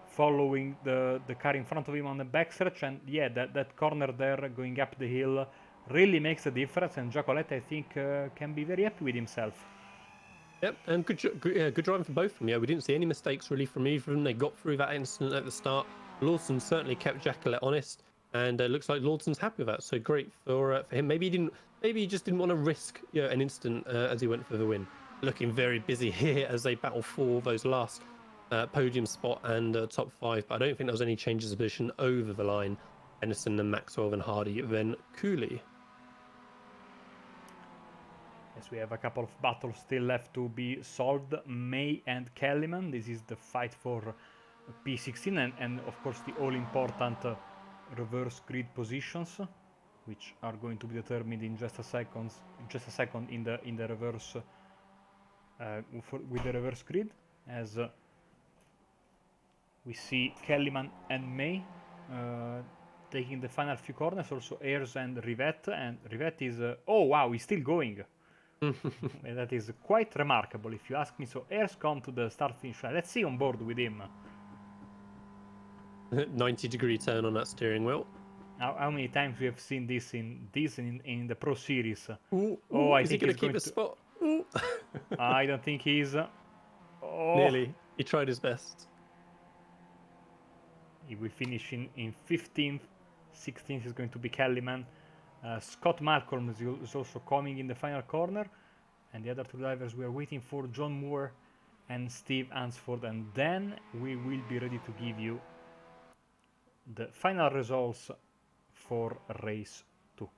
following the car in front of him on the backstretch, and that corner there going up the hill really makes a difference, and Giacoletti I think can be very happy with himself. Yep, and good driving for both of them. Yeah, we didn't see any mistakes really from either of them. They got through that incident at the start. Lawson certainly kept Giacoletti honest, and looks like Lawson's happy with that. So great for him. Maybe he just didn't want to risk an incident as he went for the win. Looking very busy here as they battle for those last podium spot and top 5. But I don't think there was any changes of position over the line. Henderson and Maxwell, then Hardy, then Cooley. Yes, we have a couple of battles still left to be solved. May and Kellyman. This is the fight for P16 and of course the all-important reverse grid positions, which are going to be determined in just a second in the reverse with the reverse grid, as we see Kellyman and May taking the final few corners. Also Ayers and Rivette, and Rivette is oh wow, he's still going. And that is quite remarkable if you ask me. So Ayers come to the start finish line. Let's see on board with him. 90-degree turn on that steering wheel. How many times we have seen this in the Pro Series? Ooh, Oh, ooh, I is he think going he's to keep going his to. spot? Ooh. I don't think he's. Oh, Nearly. He tried his best. he will finish in 15th. 16th is going to be Kellyman. Scott Malcolm is also coming in the final corner. And the other two drivers, we are waiting for John Moore and Steve Ansford. And then we will be ready to give you the final results for race 2.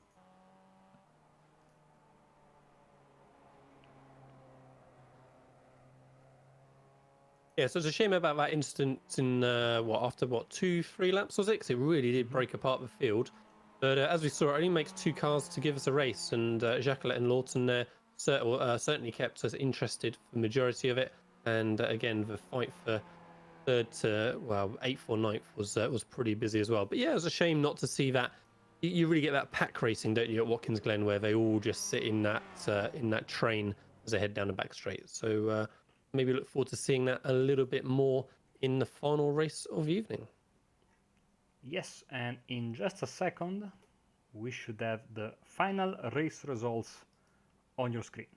Yeah, so it's a shame about that instance in after 2-3 laps was it? 'Cause it really did break apart the field. But as we saw, it only makes 2 cars to give us a race, and Jacqueline and Lawton there certainly kept us interested for the majority of it. And again, the fight for third to 8th or 9th was pretty busy as well. But yeah, it was a shame not to see that. You really get that pack racing, don't you, at Watkins Glen, where they all just sit in that train as they head down the back straight. So maybe look forward to seeing that a little bit more in the final race of the evening. Yes, and in just a second, we should have the final race results on your screen.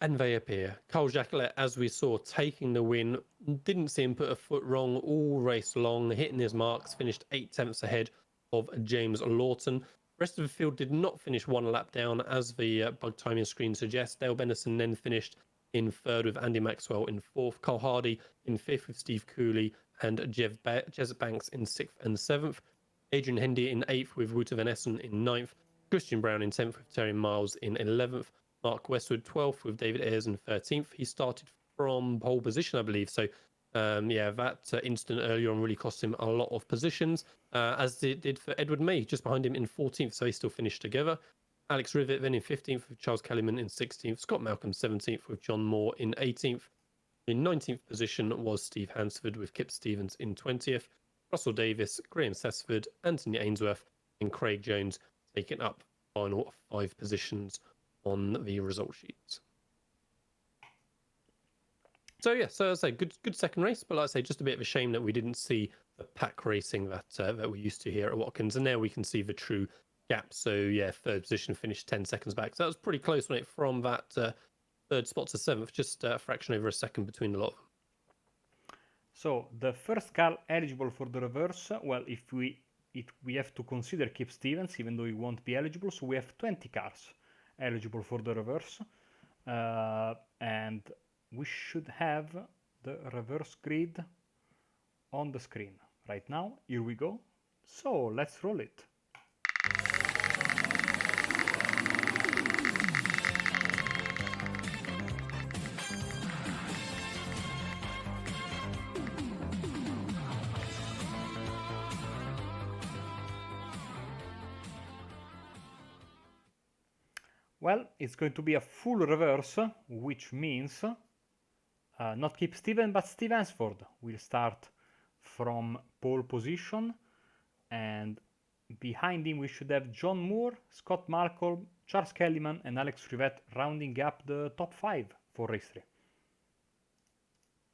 And they appear. Carl Jacqueline, as we saw, taking the win. Didn't see him put a foot wrong all race long, hitting his marks, finished 8/10 ahead of James Lawton. The rest of the field did not finish one lap down, as the bug timing screen suggests. Dale Bennison then finished in third with Andy Maxwell in fourth. Carl Hardy in fifth with Steve Cooley and Jez Banks in sixth and seventh. Adrian Hendy in eighth with Wouter Van Essen in ninth. Christian Brown in 10th with Terry Miles in 11th. Mark Westwood 12th with David Ayres in 13th. He started from pole position, I believe. So, that incident earlier on really cost him a lot of positions, as it did for Edward May, just behind him in 14th. So he still finished together. Alex Rivet then in 15th with Charles Kellyman in 16th. Scott Malcolm 17th with John Moore in 18th. In 19th position was Steve Hansford with Kip Stevens in 20th. Russell Davis, Graham Sessford, Anthony Ainsworth, and Craig Jones taking up final 5 positions on the result sheets. So yeah, so as I say, good second race, but like I say, just a bit of a shame that we didn't see the pack racing that we used to here at Watkins, and now we can see the true gap. So yeah, third position finished 10 seconds back. So that was pretty close, wasn't it, from that third spot to seventh, just a fraction over a second between a lot of them. So the first car eligible for the reverse, well, if we have to consider Kip Stevens, even though he won't be eligible, so we have 20 cars eligible for the reverse, and we should have the reverse grid on the screen right now. Here we go. So let's roll it. Well, it's going to be a full reverse, which means not Kip Stevens, but Steve Ansford will start from pole position, and behind him we should have John Moore, Scott Malcolm, Charles Kellyman, and Alex Rivet rounding up the top 5 for race 3.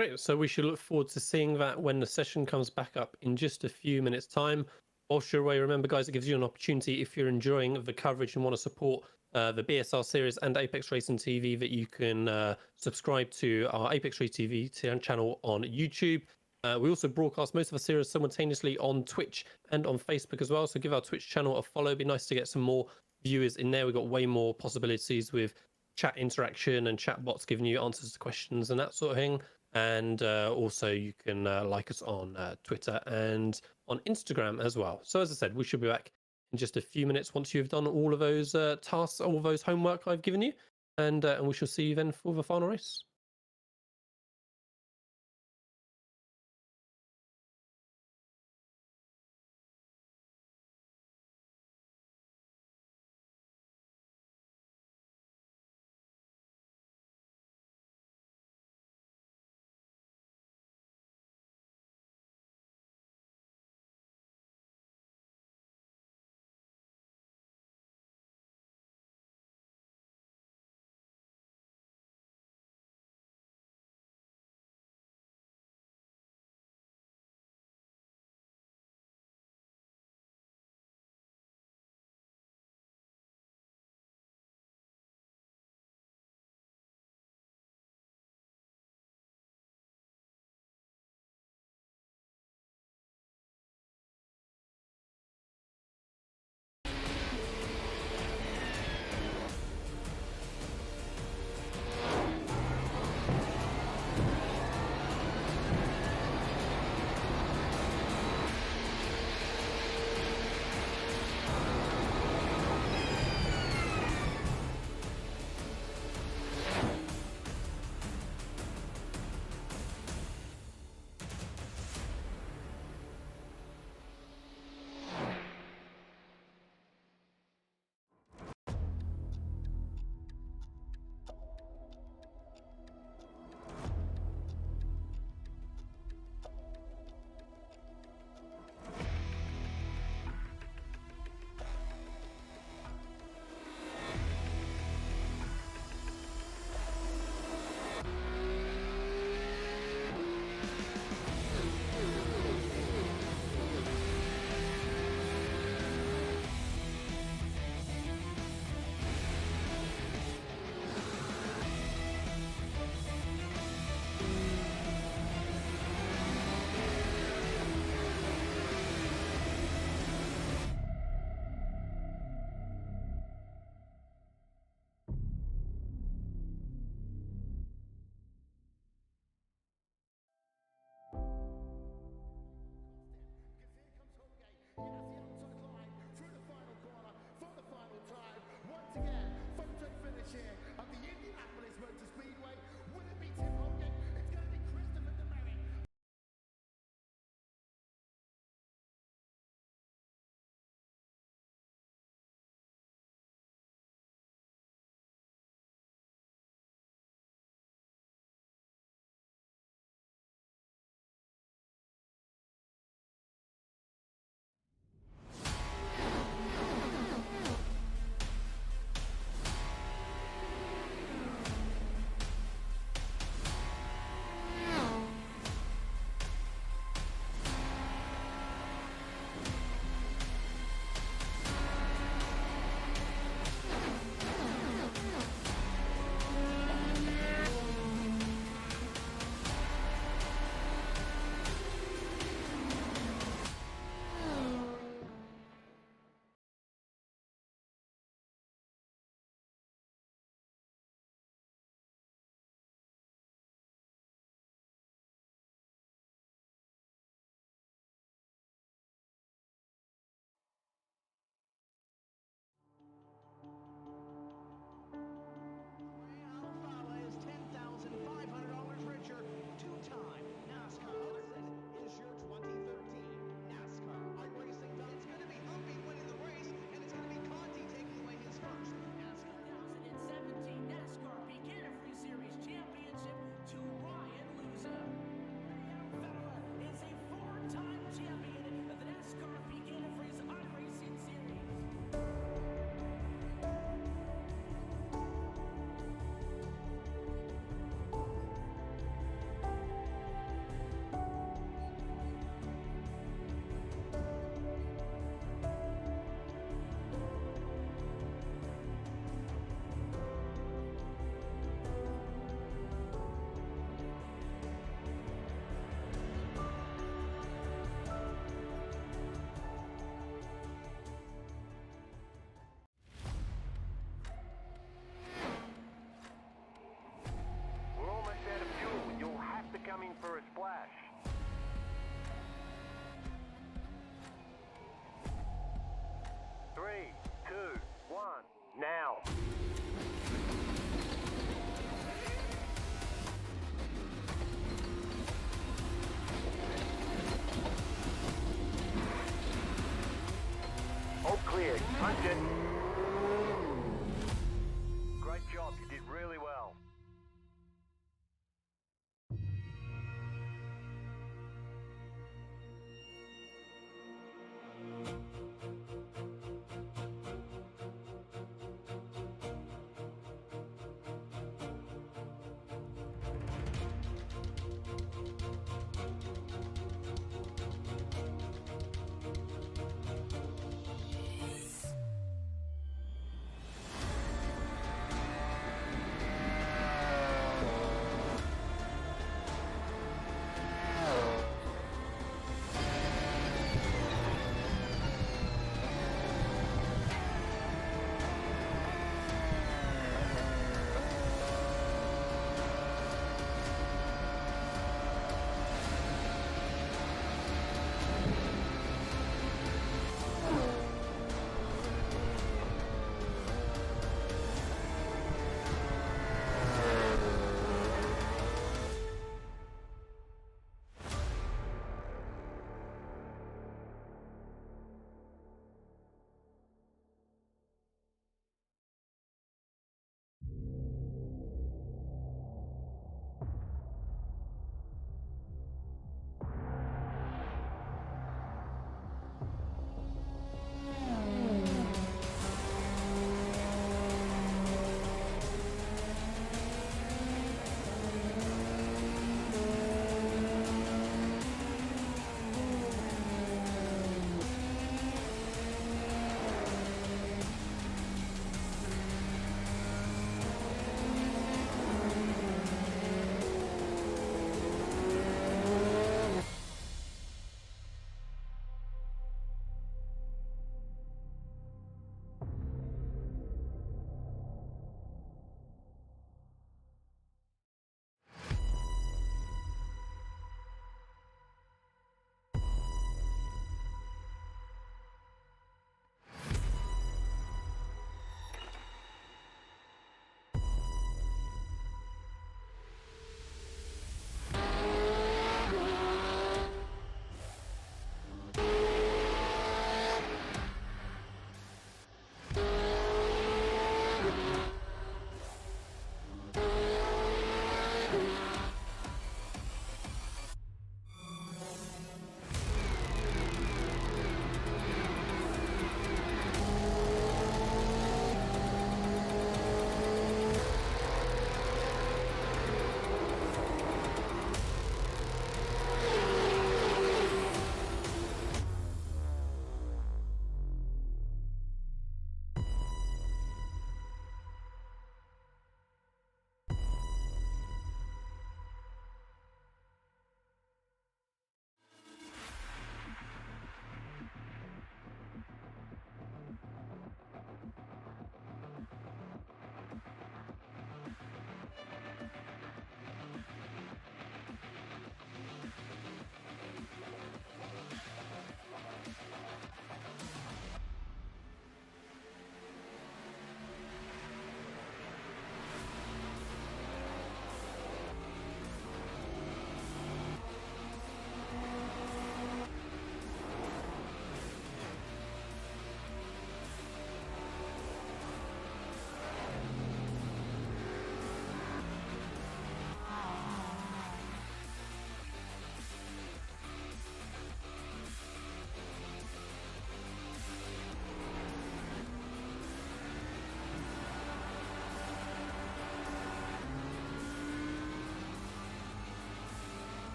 Great, so we should look forward to seeing that when the session comes back up in just a few minutes' time. Whilst you're away, remember, guys, it gives you an opportunity, if you're enjoying the coverage and want to support the BSR series and Apex Racing TV, that you can subscribe to our Apex Racing TV channel on YouTube. We also broadcast most of our series simultaneously on Twitch and on Facebook as well. So give our Twitch channel a follow. It'd be nice to get some more viewers in there. We've got way more possibilities with chat interaction and chat bots giving you answers to questions and that sort of thing. And also you can like us on Twitter and on Instagram as well. So as I said, we should be back in just a few minutes once you've done all of those tasks, all of those homework I've given you. And we shall see you then for the final race.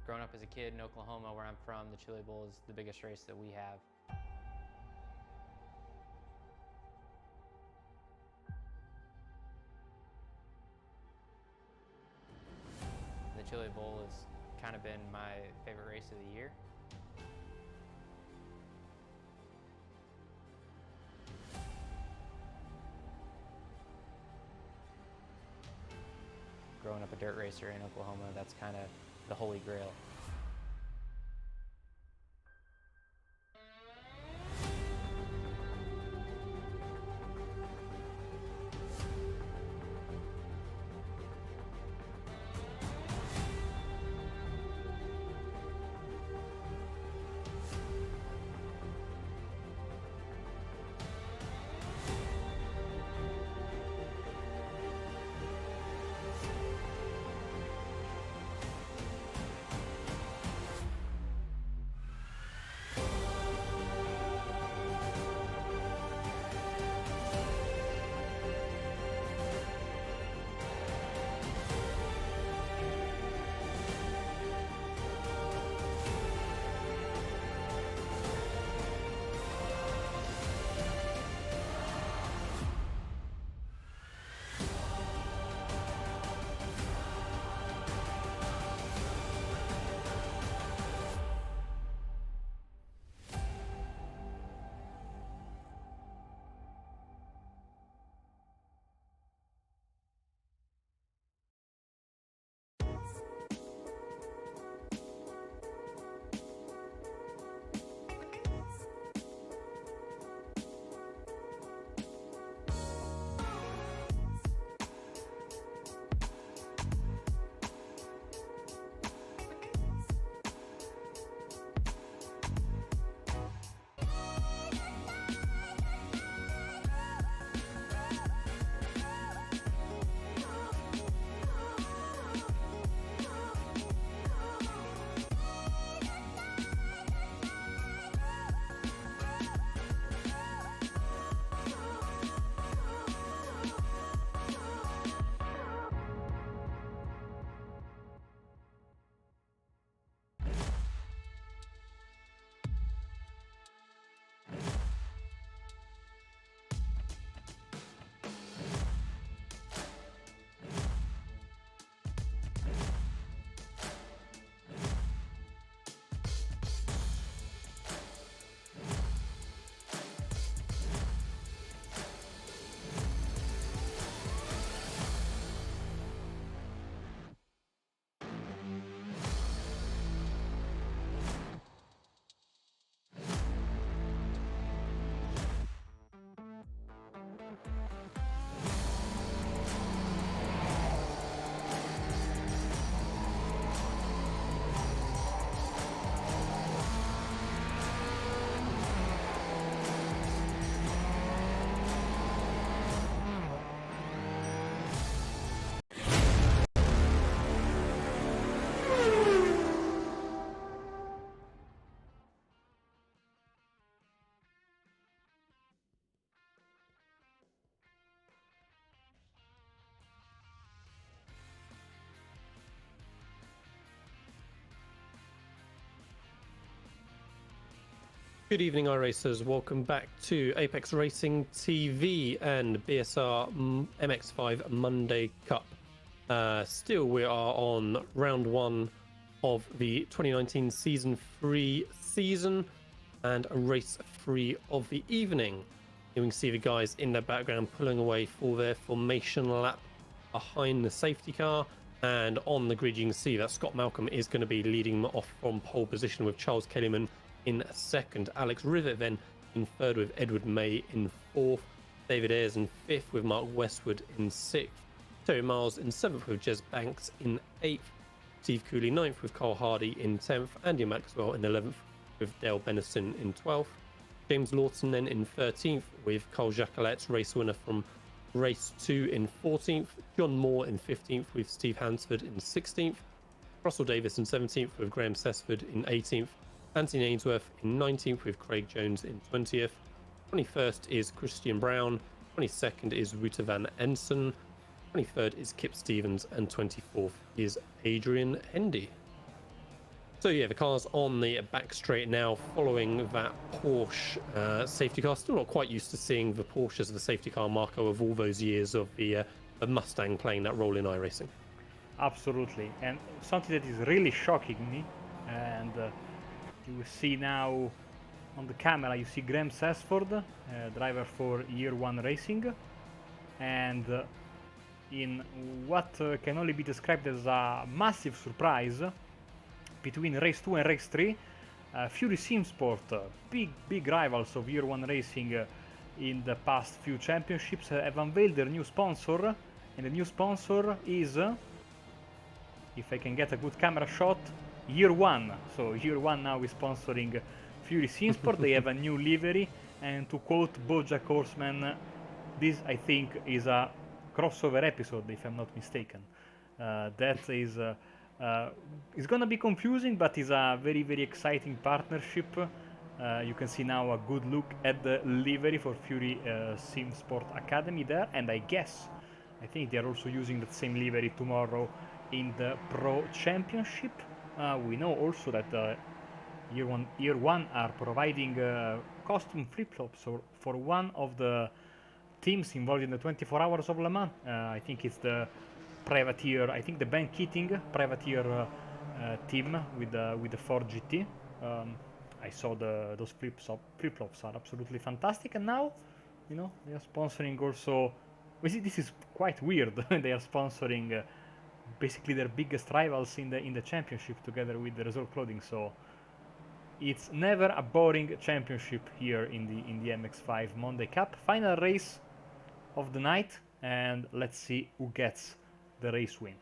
Growing up as a kid in Oklahoma, where I'm from, the Chili Bowl is the biggest race that we have. The Chili Bowl has kind of been my favorite race of the year. Growing up a dirt racer in Oklahoma, that's kind of the holy grail. Good evening, iRacers. Welcome back to Apex Racing TV and BSR MX5 Monday Cup. Still, we are on round one of the 2019 Season 3 season and a race 3 of the evening. You can see the guys in the background pulling away for their formation lap behind the safety car. And on the grid, you can see that Scott Malcolm is going to be leading them off from pole position with Charles Kellyman in second, Alex Rivet then in third with Edward May in fourth, David Ayres in fifth with Mark Westwood in sixth, Terry Miles in seventh with Jez Banks in eighth, Steve Cooley ninth with Carl Hardy in 10th, Andy Maxwell in 11th with Dale Benison in 12th, James Lawton then in 13th with Carl Jacquelette's race winner from race 2 in 14th, John Moore in 15th with Steve Hansford in 16th, Russell Davis in 17th with Graham Sessford in 18th, Anthony Ainsworth in 19th with Craig Jones in 20th. 21st is Christian Brown. 22nd is Ruta van Ensen. 23rd is Kip Stevens. And 24th is Adrian Hendy. So yeah, the car's on the back straight now, following that Porsche safety car. Still not quite used to seeing the Porsche as the safety car, Marco, of all those years of the Mustang playing that role in iRacing. Absolutely, and something that is really shocking me, and you will see now on the camera, you see Graham Sesford, driver for Year 1 Racing, and in what can only be described as a massive surprise between race 2 and race 3, Fury Simsport, big rivals of Year 1 Racing in the past few championships, have unveiled their new sponsor, and the new sponsor is, if I can get a good camera shot, Year 1. So Year 1 now is sponsoring Fury Simsport. They have a new livery, and to quote BoJack Horseman, this I think is a crossover episode, if I'm not mistaken. That is it's gonna be confusing, but it's a very exciting partnership. You can see now a good look at the livery for Fury Simsport Academy there, and I think they're also using that same livery tomorrow in the Pro Championship. We know also that Year 1 are providing costume flip-flops for one of the teams involved in the 24 Hours of Le Mans. I think it's the Privateer, I think the Ben Keating Privateer team with the Ford GT. I saw those flip-flops are absolutely fantastic, and now, you know, they are sponsoring also. This is quite weird. They are sponsoring basically their biggest rivals in the championship together with the Result Clothing. So it's never a boring championship here in the MX5 Monday Cup. Final race of the night, and let's see who gets the race win.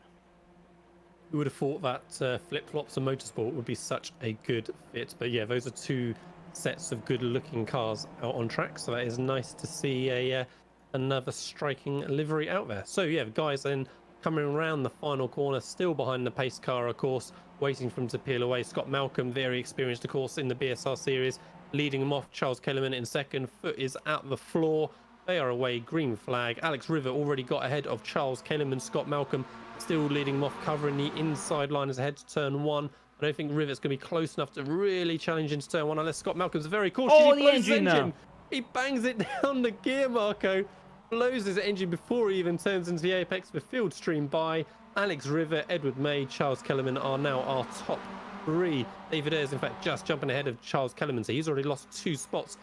Who would have thought that flip-flops and motorsport would be such a good fit? But yeah, those are two sets of good-looking cars out on track, so that is nice to see another striking livery out there. So yeah, guys, then coming around the final corner, still behind the pace car, of course, waiting for him to peel away. Scott Malcolm, very experienced, of course, in the BSR series, leading him off. Charles Kellerman in second. Foot is at the floor. They are away, green flag. Alex River already got ahead of Charles Kellerman. Scott Malcolm still leading him off, covering the inside line as ahead to turn 1. I don't think Rivet's going to be close enough to really challenge into turn 1 unless Scott Malcolm's very cautious. Oh, he the blows his engine! He bangs it down the gear, Marco. Blows his engine before he even turns into the apex. The field stream by Alex River, Edward May, Charles Kellerman are now our top 3. David Ayres, in fact, just jumping ahead of Charles Kellerman, so he's already lost 2 spots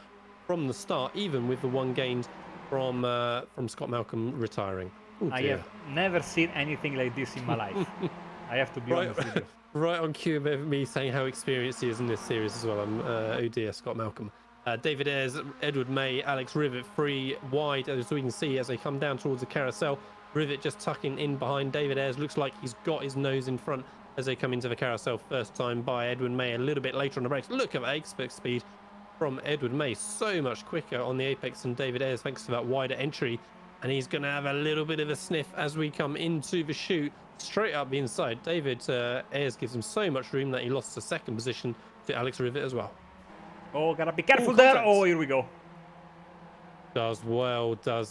from the start, even with the 1 gained from Scott Malcolm retiring. Oh, I have never seen anything like this in my life. I have to be honest with you. Right on cue of me saying how experienced he is in this series as well. Oh dear, Scott Malcolm. David Ayres, Edward May, Alex Rivet, 3 wide, as we can see as they come down towards the carousel. Rivet just tucking in behind David Ayres. Looks like he's got his nose in front as they come into the carousel. First time by Edward May a little bit later on the brakes. Look at that expert speed from Edward May. So much quicker on the apex than David Ayres thanks to that wider entry. And he's going to have a little bit of a sniff as we come into the chute. Straight up the inside. David Ayres gives him so much room that he lost the 2nd position to Alex Rivet as well. Oh, gotta be careful there. Oh, here we go. Does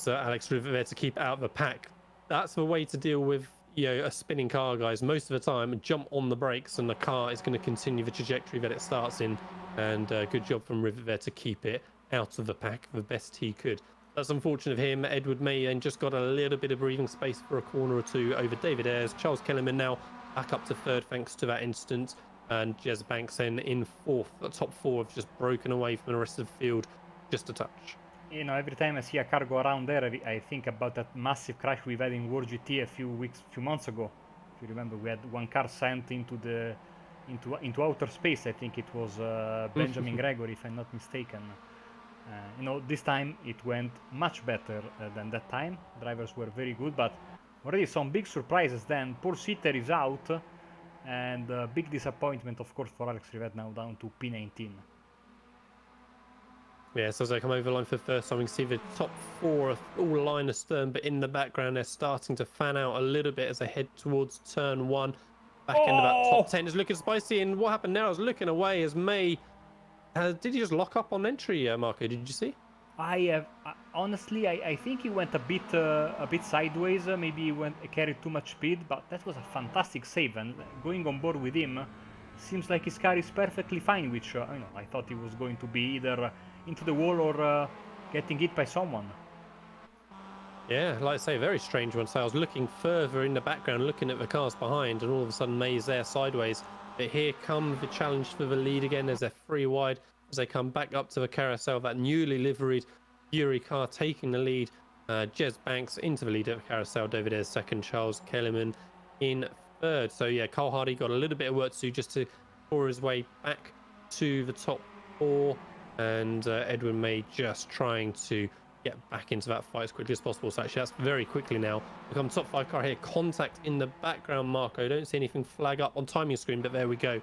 Alex Rivet there to keep out the pack. That's the way to deal with, you know, a spinning car, guys. Most of the time, jump on the brakes and the car is going to continue the trajectory that it starts in. And good job from Rivet there to keep it out of the pack the best he could. That's unfortunate of him. Edward May then just got a little bit of breathing space for a corner or 2 over David Ayres. Charles Kellerman now back up to 3rd thanks to that incident. And Jez Banks then in 4th. The top 4 have just broken away from the rest of the field just a touch. You know, every time I see a car go around there, I think about that massive crash we've had in World GT a few months ago. If you remember, we had 1 car sent into outer space. I think it was Benjamin Gregory, if I'm not mistaken. You know, this time it went much better than that time. Drivers were very good, but already some big surprises then. Paul Sitter is out, and big disappointment, of course, for Alex Rivet now down to P19. Yeah, so as they come over the line for the first time, we can see the top 4 are all line astern, but in the background they're starting to fan out a little bit as they head towards turn 1. Back end of that top 10 is looking spicy, and what happened now, I was looking away as May... did he just lock up on entry, Marco? Did you see? Honestly, I think he went a bit sideways. Maybe he carried too much speed, but that was a fantastic save. And going on board with him, seems like his car is perfectly fine, which I thought he was going to be either into the wall or getting hit by someone. Yeah, like I say, very strange one. So I was looking further in the background, looking at the cars behind, and all of a sudden May's there sideways. But here come the challenge for the lead again. There's a 3 wide as they come back up to the carousel. That newly liveried Fury car taking the lead. Jez Banks into the lead at the carousel. David Ayres second. Charles Kellerman in third. So yeah, Cole Hardy got a little bit of work to do just to claw his way back to the top 4. And Edwin May just trying to get back into that fight as quickly as possible. So actually that's very quickly now. Become top 5 car here. Contact in the background, Marco. Don't see anything flag up on timing screen, but there we go.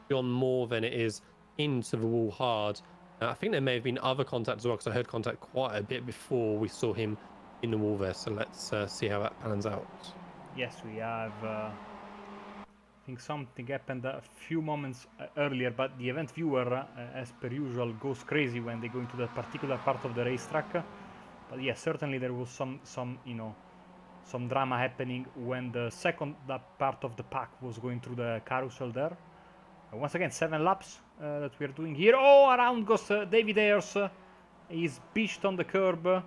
Beyond more than it is into the wall hard. I think there may have been other contact as well, because I heard contact quite a bit before we saw him in the wall there. So let's see how that pans out. Yes, we have. I think something happened a few moments earlier, but the event viewer, as per usual, goes crazy when they go into that particular part of the racetrack. But yeah, certainly there was some drama happening when the second part of the pack was going through the carousel there. Once again, 7 laps that we are doing here. Oh, around goes David Ayres. He's beached on the curb.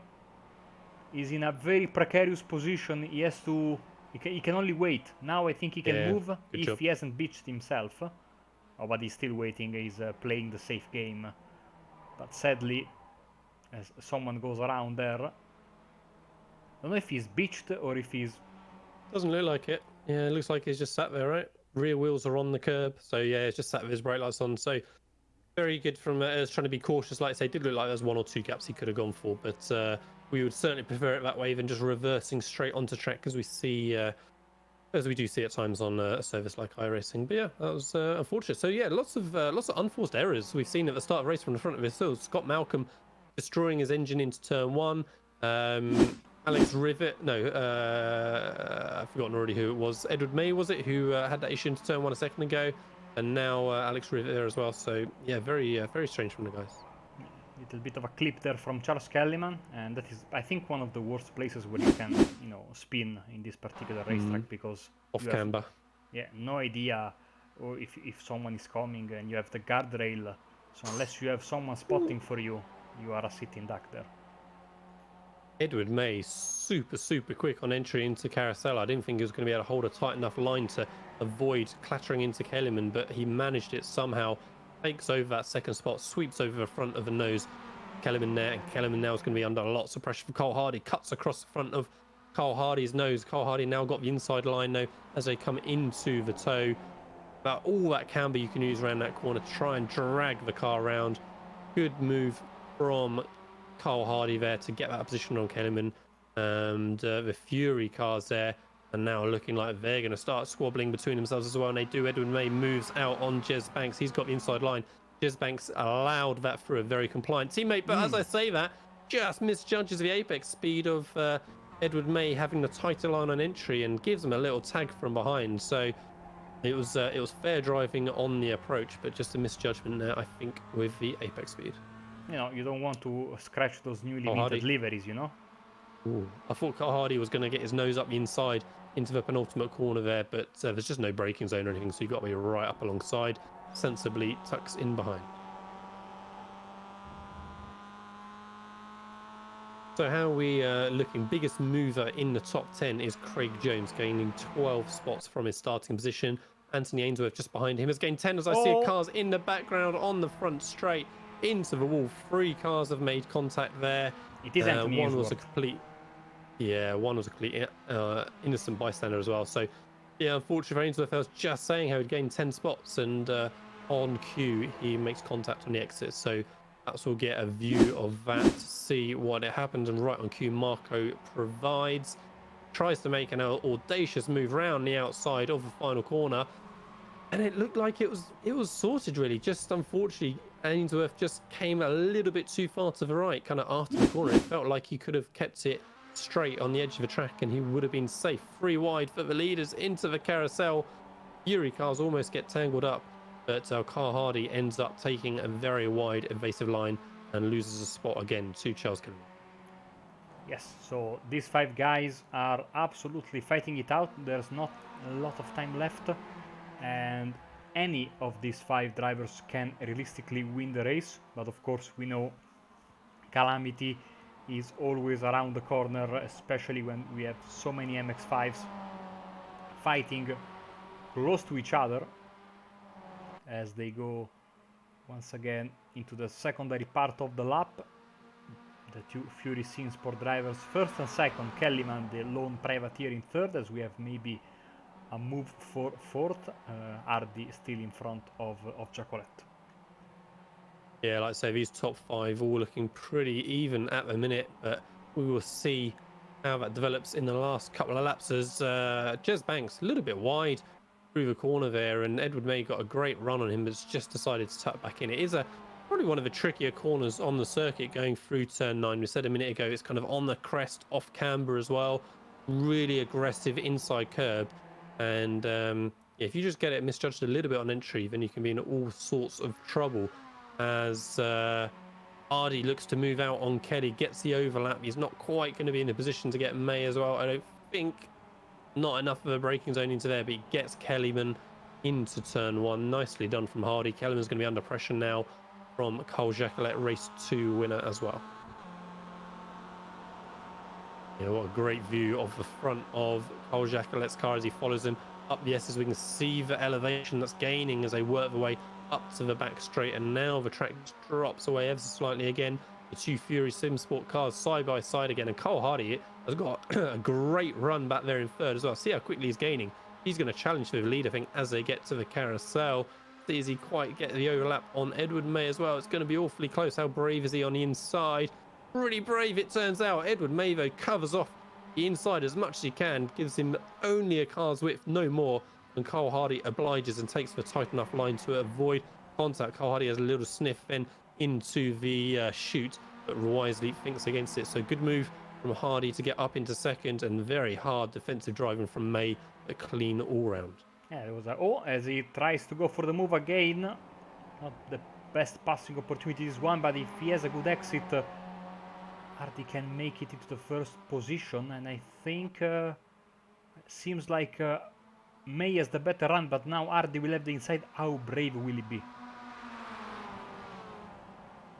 He's in a very precarious position. He has to. He can only wait. Now I think he can move if job. he hasn't beached himself. Oh, but he's still waiting. He's playing the safe game. But sadly, as someone goes around there. I don't know if he's beached or if he's. Doesn't look like it. Yeah, it looks like he's just sat there, right? Rear wheels are on the curb. So yeah, it's just sat with his brake lights on. So very good from trying to be cautious. Like I say, it did look like there's 1 or 2 gaps he could have gone for, but we would certainly prefer it that way than just reversing straight onto track, because we see, as we do see at times on a service like iRacing. But yeah, that was unfortunate. So yeah, lots of unforced errors we've seen at the start of the race from the front of his. So Scott Malcolm destroying his engine into turn 1. Alex Rivet, no, I've forgotten already who it was. Edward May, was it, who had that issue into turn 1 a second ago, and now Alex Rivet there as well. So yeah, very strange from the guys. Little bit of a clip there from Charles Kellyman, and that is, I think, one of the worst places where you can, spin in this particular racetrack, because Off you have, camber. yeah, no idea or if someone is coming, and you have the guardrail. So unless you have someone spotting for you, you are a sitting duck there. Edward May, super quick on entry into carousel. I didn't think he was going to be able to hold a tight enough line to avoid clattering into Kellerman, but he managed it somehow. Takes over that second spot, sweeps over the front of the nose. Kellerman there, and Kellerman now is going to be under lots of pressure from Cole Hardy. Cuts across the front of Cole Hardy's nose. Cole Hardy now got the inside line though as they come into the toe. About all that camber you can use around that corner to try and drag the car around. Good move from Cole Hardy there to get that position on Kellerman, and the Fury cars there are now looking like they're going to start squabbling between themselves as well, and they do. Edwin May moves out on Jez Banks. He's got the inside line. Jez Banks allowed that through a very compliant teammate, but as I say that, just misjudges the apex speed of Edward May having the tighter line on entry and gives him a little tag from behind. So it was fair driving on the approach, but just a misjudgment there, I think, with the apex speed. You don't want to scratch those newly minted Hardy. liveries, Ooh. I thought Cole Hardy was going to get his nose up the inside into the penultimate corner there, but there's just no braking zone or anything, so you've got to be right up alongside. Sensibly tucks in behind. So how are we looking? Biggest mover in the top 10 is Craig Jones, gaining 12 spots from his starting position. Anthony Ainsworth just behind him has gained 10 as I see cars in the background on the front straight into the wall. 3 cars have made contact there. It is Anthony one Ainsworth. was a complete innocent bystander as well. So yeah, unfortunately for Ainsworth, I was just saying how he'd gained 10 spots, and on cue he makes contact on the exit. So perhaps we'll get a view of that to see what it happened. And right on cue, Marco provides, tries to make an audacious move round the outside of the final corner, and it looked like it was sorted really. Just unfortunately, Ainsworth just came a little bit too far to the right, kind of after the corner. It felt like he could have kept it straight on the edge of the track and he would have been safe. 3 wide for the leaders into the carousel. Fury cars almost get tangled up, but Carl Hardy ends up taking a very wide evasive line and loses a spot again to Charles Kelly. Yes, so these 5 guys are absolutely fighting it out. There's not a lot of time left, and any of these 5 drivers can realistically win the race, but of course we know calamity is always around the corner, especially when we have so many MX5s fighting close to each other as they go once again into the secondary part of the lap. The two Fury Sin Sport drivers first and second, Kellyman the lone privateer in third, as we have maybe a move for fourth, Hardy still in front of Giacoletto. Yeah, like I say, these top 5 all looking pretty even at the minute, but we will see how that develops in the last couple of laps as Jez Banks a little bit wide through the corner there, and Edward May got a great run on him, but just decided to tuck back in. It is probably one of the trickier corners on the circuit going through turn 9. We said a minute ago it's kind of on the crest, off camber as well, really aggressive inside curb, and if you just get it misjudged a little bit on entry, then you can be in all sorts of trouble. As Hardy looks to move out on Kelly, gets the overlap. He's not quite going to be in a position to get May as well. I don't think, not enough of a braking zone into there, but he gets Kellyman into turn 1. Nicely done from Hardy. Kellyman's going to be under pressure now from Carl Jacquelet, race 2 winner as well. Yeah, what a great view of the front of Carl Jacquelet's car as he follows him up the S's. We can see the elevation that's gaining as they work their way up to the back straight, and now the track drops away ever so slightly again. The two Fury Sim Sport cars side by side again, and Cole Hardy has got a great run back there in third as well. See how quickly he's gaining. He's going to challenge for the lead, I think, as they get to the carousel. See, as he quite get the overlap on Edward May as well. It's going to be awfully close. How brave is he on the inside? Pretty brave, it turns out. Edward May, though, covers off the inside as much as he can, gives him only a car's width, no more. And Cole Hardy obliges and takes the tight enough line to avoid contact. Cole Hardy has a little sniff then into the chute, but wisely thinks against it. So good move from Hardy to get up into second, and very hard defensive driving from May, a clean all-round. Yeah, there was as he tries to go for the move again. Not the best passing opportunity this one, but if he has a good exit, Hardy can make it into the first position, and I think seems like May has the better run, but now Hardy will have the inside. How brave will he be?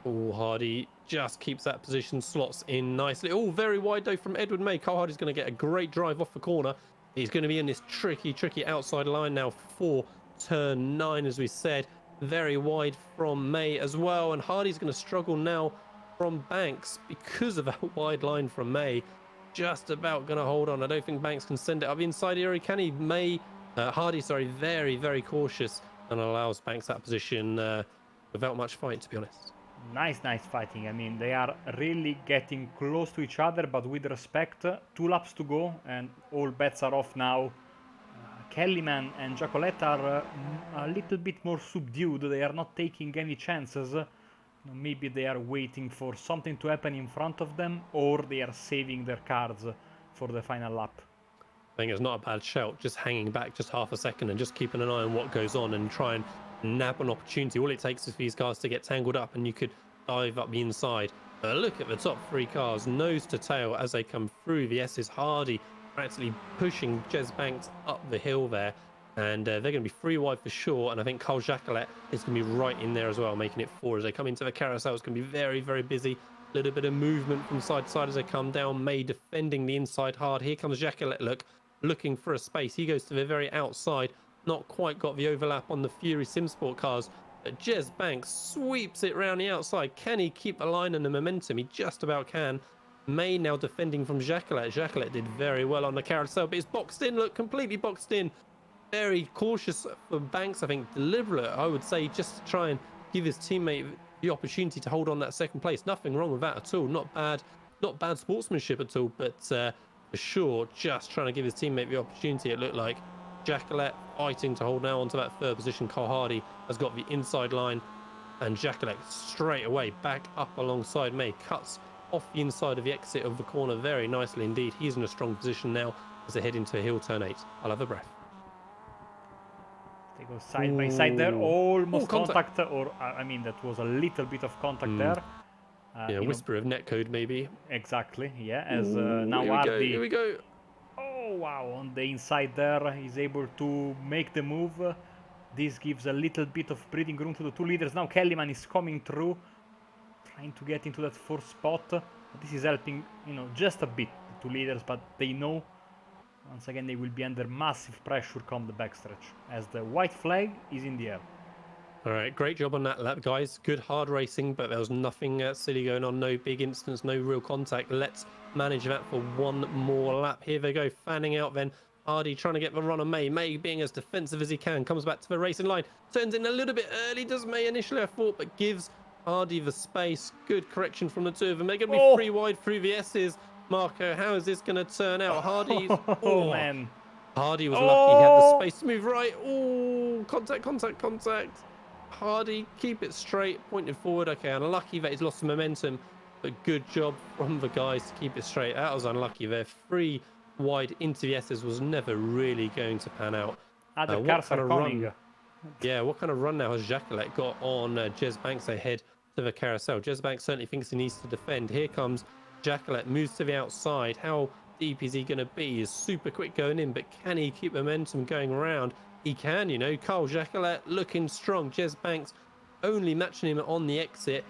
Oh, Hardy just keeps that position, slots in nicely. Oh, very wide though from Edward May. Cole Hardy's going to get a great drive off the corner. He's going to be in this tricky outside line now for turn 9, as we said. Very wide from May as well, and Hardy's going to struggle now from Banks because of that wide line from May. Just about going to hold on. I don't think Banks can send it up inside here. Can he? Hardy, sorry, very cautious, and allows Banks that position without much fight, to be honest. Nice fighting. I mean, they are really getting close to each other, but with respect. 2 laps to go, and all bets are off now. Kellyman and Giacoletto are a little bit more subdued. They are not taking any chances. Maybe they are waiting for something to happen in front of them, or they are saving their cards for the final lap. I think it's not a bad shout, just hanging back just half a second and just keeping an eye on what goes on and try and nab an opportunity. All it takes is for these cars to get tangled up and you could dive up the inside. But look at the top 3 cars, nose to tail as they come through. The S's. Hardy practically pushing Jez Banks up the hill there. And they're going to be 3 wide for sure. And I think Carl Jacquelet is going to be right in there as well, making it 4 as they come into the carousel. It's going to be very busy. A little bit of movement from side to side as they come down. May defending the inside hard. Here comes Jacquelet, looking for a space. He goes to the very outside. Not quite got the overlap on the Fury Simsport cars. But Jez Banks sweeps it round the outside. Can he keep the line and the momentum? He just about can. May now defending from Jacquelet. Jacquelet did very well on the carousel, but it's boxed in. Look, completely boxed in. Very cautious for Banks, I think deliberate, I would say, just to try and give his teammate the opportunity to hold on that second place. Nothing wrong with that at all. Not bad sportsmanship at all, but for sure, just trying to give his teammate the opportunity. It looked like Jacquelet fighting to hold now onto that 3rd position. Cole Hardy has got the inside line, and Jacquelet straight away back up alongside May, cuts off the inside of the exit of the corner very nicely indeed. He's in a strong position now as they head into hill turn 8. I'll have a breath. They go side by side there, almost contact, or I mean that was a little bit of contact there. Yeah, whisper of netcode maybe. Exactly, yeah, as now Hardy... Here we go. Oh wow, on the inside there, he's able to make the move. This gives a little bit of breathing room to the two leaders. Now Kellyman is coming through, trying to get into that fourth spot. This is helping, just a bit, the two leaders, but they know once again they will be under massive pressure come the backstretch, as the white flag is in the air. All right, great job on that lap, guys. Good hard racing, but there was nothing silly going on. No big incidents, no real contact. Let's manage that for one more lap. Here they go, fanning out then. Hardy trying to get the run on May. May being as defensive as he can, comes back to the racing line. Turns in a little bit early, does May initially, I thought, but gives Hardy the space. Good correction from the two of them. They're going to be 3 wide through the S's. Marco, how is this going to turn out? Hardy's... Man. Hardy was lucky. He had the space to move right. Oh, contact. Hardy, keep it straight, pointed forward. Okay, unlucky that he's lost some momentum, but good job from the guys to keep it straight. That was unlucky there. 3 wide into the S's was never really going to pan out. Other cars are coming. Yeah, what kind of run now has Jacqueline got on Jez Banks ahead to the carousel? Jez Banks certainly thinks he needs to defend. Here comes Jacqueline, moves to the outside. How deep is he going to be? He's super quick going in, but can he keep momentum going around? He can, Carl Jacqueline looking strong. Jez Banks only matching him on the exit.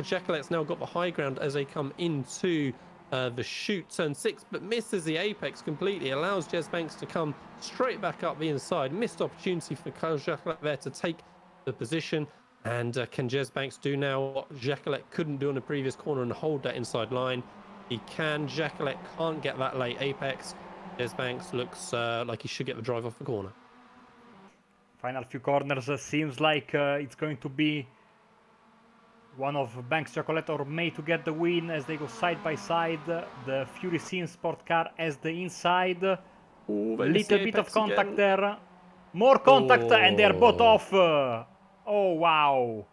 Jacquelin's now got the high ground as they come into the chute, turn 6, but misses the apex completely. Allows Jez Banks to come straight back up the inside. Missed opportunity for Carl Jacqueline there to take the position. And can Jez Banks do now what Jacqueline couldn't do on the previous corner and hold that inside line? He can. Jacqueline can't get that late apex. Jez Banks looks like he should get the drive off the corner. Final few corners, seems like it's going to be one of Banks, Chocolate or May to get the win as they go side by side. The Fury Scene Sport car has the inside. Ooh, little bit of contact there. More contact and they're both off. Oh, wow.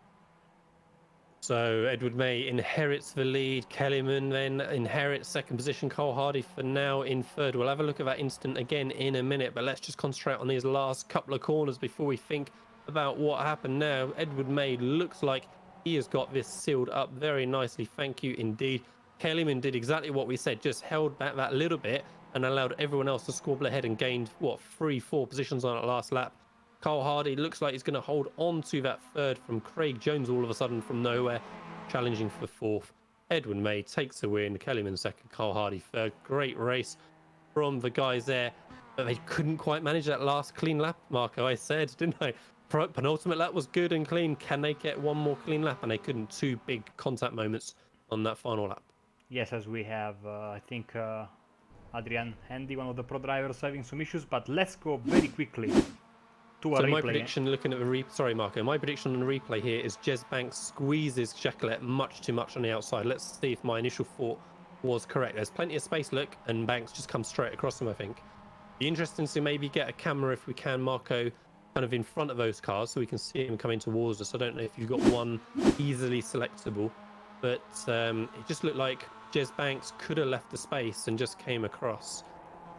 So Edward May inherits the lead. Kellyman then inherits second position. Cole Hardy for now in third. We'll have a look at that incident again in a minute, but let's just concentrate on these last couple of corners before we think about what happened now. Edward May looks like he has got this sealed up very nicely. Thank you indeed. Kellyman did exactly what we said, just held back that little bit and allowed everyone else to squabble ahead and gained, 3-4 positions on that last lap. Cole Hardy looks like he's going to hold on to that third from Craig Jones all of a sudden from nowhere, challenging for fourth. Edwin May takes the win. Kellyman second, Cole Hardy third. Great race from the guys there, but they couldn't quite manage that last clean lap, Marco. I said, didn't I? Penultimate lap was good and clean. Can they get one more clean lap? And they couldn't. 2 big contact moments on that final lap. Yes, as we have, I think, Adrian Handy, one of the pro drivers, having some issues, but let's go very quickly. So my prediction, looking at the sorry, Marco, my prediction on the replay here is Jez Banks squeezes Jacqueline much too much on the outside. Let's see if my initial thought was correct. There's plenty of space, look, and Banks just comes straight across them, I think. Be interesting to maybe get a camera, if we can, Marco, kind of in front of those cars so we can see him coming towards us. I don't know if you've got one easily selectable, but it just looked like Jez Banks could have left the space and just came across.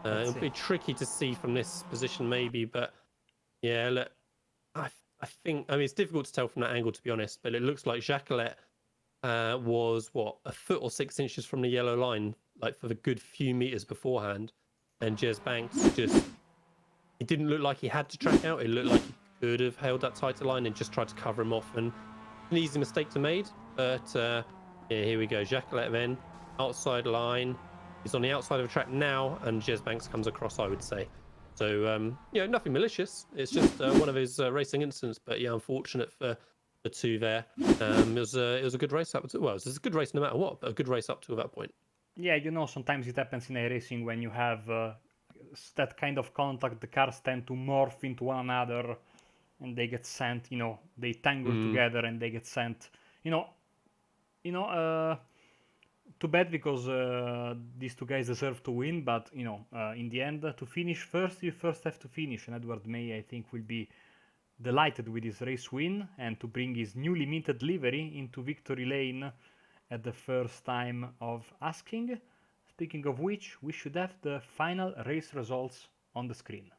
It'll be tricky to see from this position maybe, but yeah, look, I think, it's difficult to tell from that angle, to be honest, but it looks like Jacqueline was, 1 foot or 6 inches from the yellow line, like for the good few meters beforehand. And Jez Banks just, it didn't look like he had to track out. It looked like he could have held that tighter line and just tried to cover him off. And an easy mistake to made, but yeah, here we go. Jacqueline then, outside line. He's on the outside of the track now, and Jez Banks comes across, I would say. So, nothing malicious. It's just one of his racing incidents. But yeah, unfortunate for the two there. It was a good race up to, well, it was a good race no matter what, but a good race up to that point. Yeah, sometimes it happens in a racing when you have that kind of contact. The cars tend to morph into one another, and they get sent. They tangle together, and they get sent. Too bad, because these two guys deserve to win, but in the end, to finish first, you first have to finish, and Edward May, I think, will be delighted with his race win and to bring his newly minted livery into victory lane at the first time of asking. Speaking of which, we should have the final race results on the screen.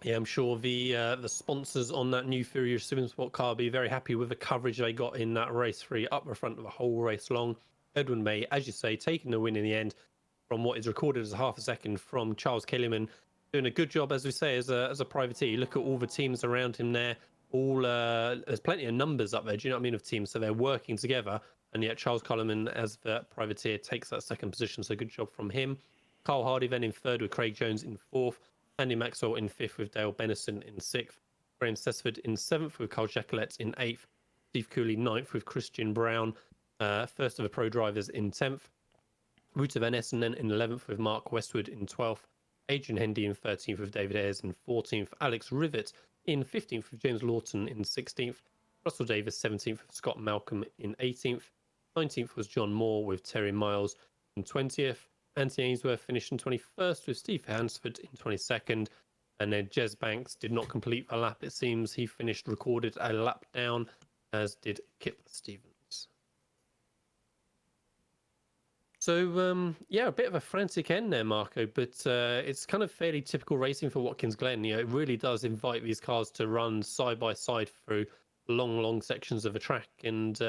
Yeah, I'm sure the sponsors on that new Fury Sim Sport car will be very happy with the coverage they got in that race 3 up the front of the whole race long. Edwin May, as you say, taking the win in the end from what is recorded as half a second from Charles Kellyman. doing a good job, as we say, as a privateer. You look at all the teams around him there. All there's plenty of numbers up there. Do you know what I mean, of teams? So they're working together, and yet Charles Coleman, as the privateer, takes that second position. So good job from him. Carl Hardy then in third with Craig Jones in fourth. Andy Maxwell in fifth with Dale Benison in sixth. Graham Sessford in seventh with Carl Jacquelet in eighth. Steve Cooley ninth with Christian Brown. First of the pro drivers in 10th. Wouter Van Essen then in 11th with Mark Westwood in 12th. Adrian Hendy in 13th with David Ayres in 14th. Alex Rivet in 15th with James Lawton in 16th. Russell Davis 17th with Scott Malcolm in 18th. 19th was John Moore with Terry Miles in 20th. Anthony Ainsworth finished in 21st with Steve Hansford in 22nd. And then Jez Banks did not complete the lap, it seems. He finished recorded a lap down, as did Kip Stevens. So, yeah, a bit of a frantic end there, Marco, but it's kind of fairly typical racing for Watkins Glen. You know, it really does invite these cars to run side by side through long sections of a track, and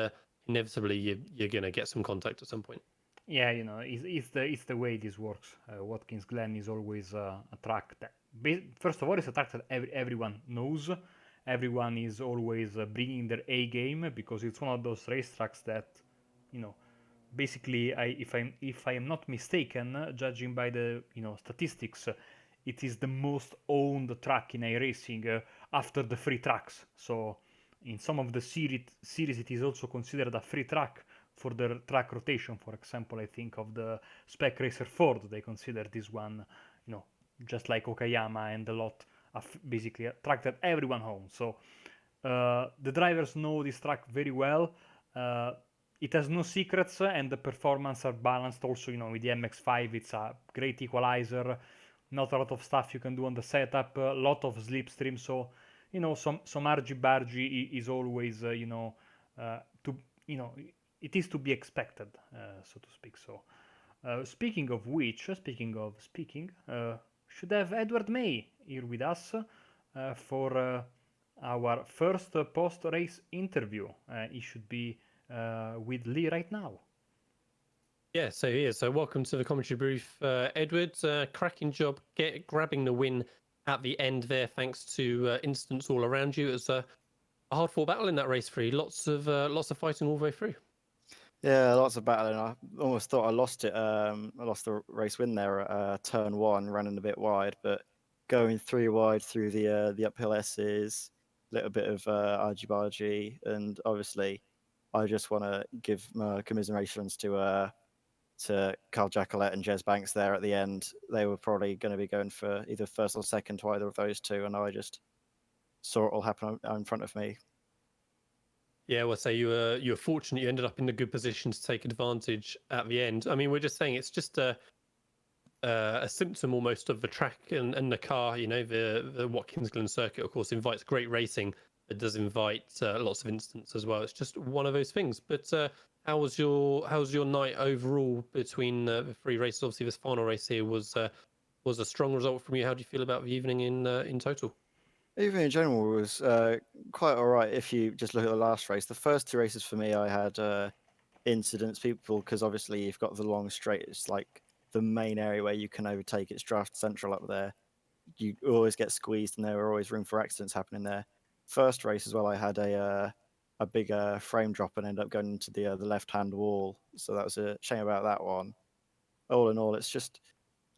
inevitably you're going to get some contact at some point. Yeah, you know, it's the way this works. Watkins Glen is always a track that, first of all, it's a track that everyone knows. Everyone is always bringing their A game, because it's one of those racetracks that, you know, basically, if I am not mistaken, judging by the statistics, it is the most owned track in iRacing after the free tracks. So in some of the series, it is also considered a free track for their track rotation. For example, I think of the Spec Racer Ford. They consider this one, just like Okayama and a lot of basically a track that everyone owns. So the drivers know this track very well. It has no secrets, and the performance are balanced. Also, with the MX5, it's a great equalizer. Not a lot of stuff you can do on the setup. A lot of slipstream. So, some argy-bargy is always, it is to be expected, so to speak. So, speaking of which, should have Edward May here with us for our first post-race interview. He should be with Lee right now. Yeah, so he is. So welcome to the commentary booth, Edward. Cracking job grabbing the win at the end there, thanks to incidents all around you. It was a hard-fought battle in that race for you. Lots of fighting all the way through. Yeah, lots of battling. I almost thought I lost it. I lost the race win there at turn one, running a bit wide, but going 3 wide through the uphill S's, a little bit of argy-bargy, and obviously I just want to give my commiserations to Carl Jacquelet and Jez Banks there at the end. They were probably going to be going for either first or second to either of those two, and I just saw it all happen in front of me. Yeah, well, say you were fortunate. You ended up in a good position to take advantage at the end. I mean, we're just saying it's just a symptom almost of the track and the car. The Watkins Glen circuit, of course, invites great racing. It does invite lots of incidents as well. It's just one of those things. But how was your night overall between the 3 races? Obviously, this final race here was a strong result from you. How do you feel about the evening in total? Even in general was quite all right if you just look at the last race. The first 2 races for me, I had incidents, because obviously you've got the long straight. It's like the main area where you can overtake. It's draft central up there. You always get squeezed, and there are always room for accidents happening there. First race as well, I had a big frame drop and ended up going into the left-hand wall. So that was a shame about that one. All in all, it's just,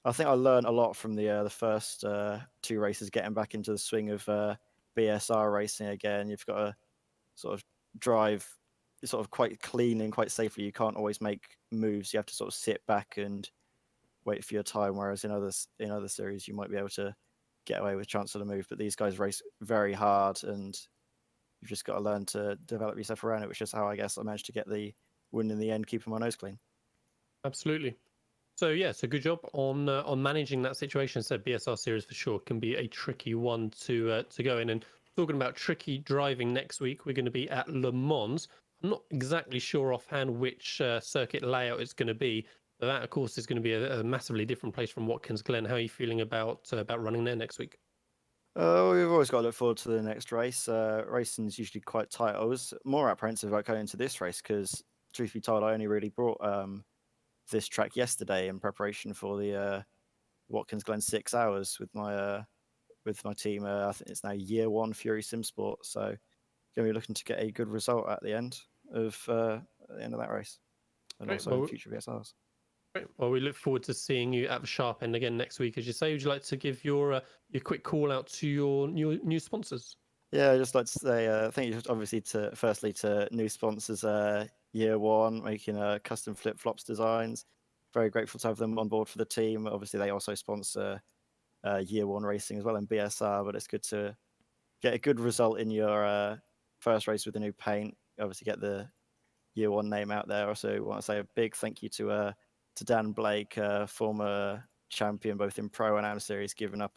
I think I learned a lot from the first 2 races, getting back into the swing of BSR racing again. You've got to sort of drive sort of quite clean and quite safely. You can't always make moves. You have to sort of sit back and wait for your time. Whereas in other series, you might be able to get away with a chance of the move. But these guys race very hard, and you've just got to learn to develop yourself around it, which is how I guess I managed to get the win in the end, keeping my nose clean. Absolutely. So yeah, so good job on managing that situation. So BSR series for sure can be a tricky one to go in. And talking about tricky driving, next week we're going to be at Le Mans. I'm not exactly sure offhand which circuit layout it's going to be, but that of course is going to be a massively different place from Watkins Glen. How are you feeling about running there next week? We've always got to look forward to the next race. Racing's usually quite tight. I was more apprehensive about going into this race because, truth be told, I only really brought this track yesterday in preparation for the Watkins Glen 6 hours with my team. I think it's now year 1 Fury Sim Sport. So going to be looking to get a good result at the end of that race, and Great. also Well, in future BSRs. great. Well, we look forward to seeing you at the sharp end again next week, as you say. Would you like to give your quick call out to your new sponsors? Yeah, I'd just like to say thank you, obviously, firstly to new sponsors, Year One, making custom flip flops designs. Very grateful to have them on board for the team. Obviously, they also sponsor Year One racing as well in BSR, but it's good to get a good result in your first race with the new paint. Obviously, get the Year One name out there. Also, want to say a big thank you to Dan Blake, former champion both in Pro and Am Series, giving up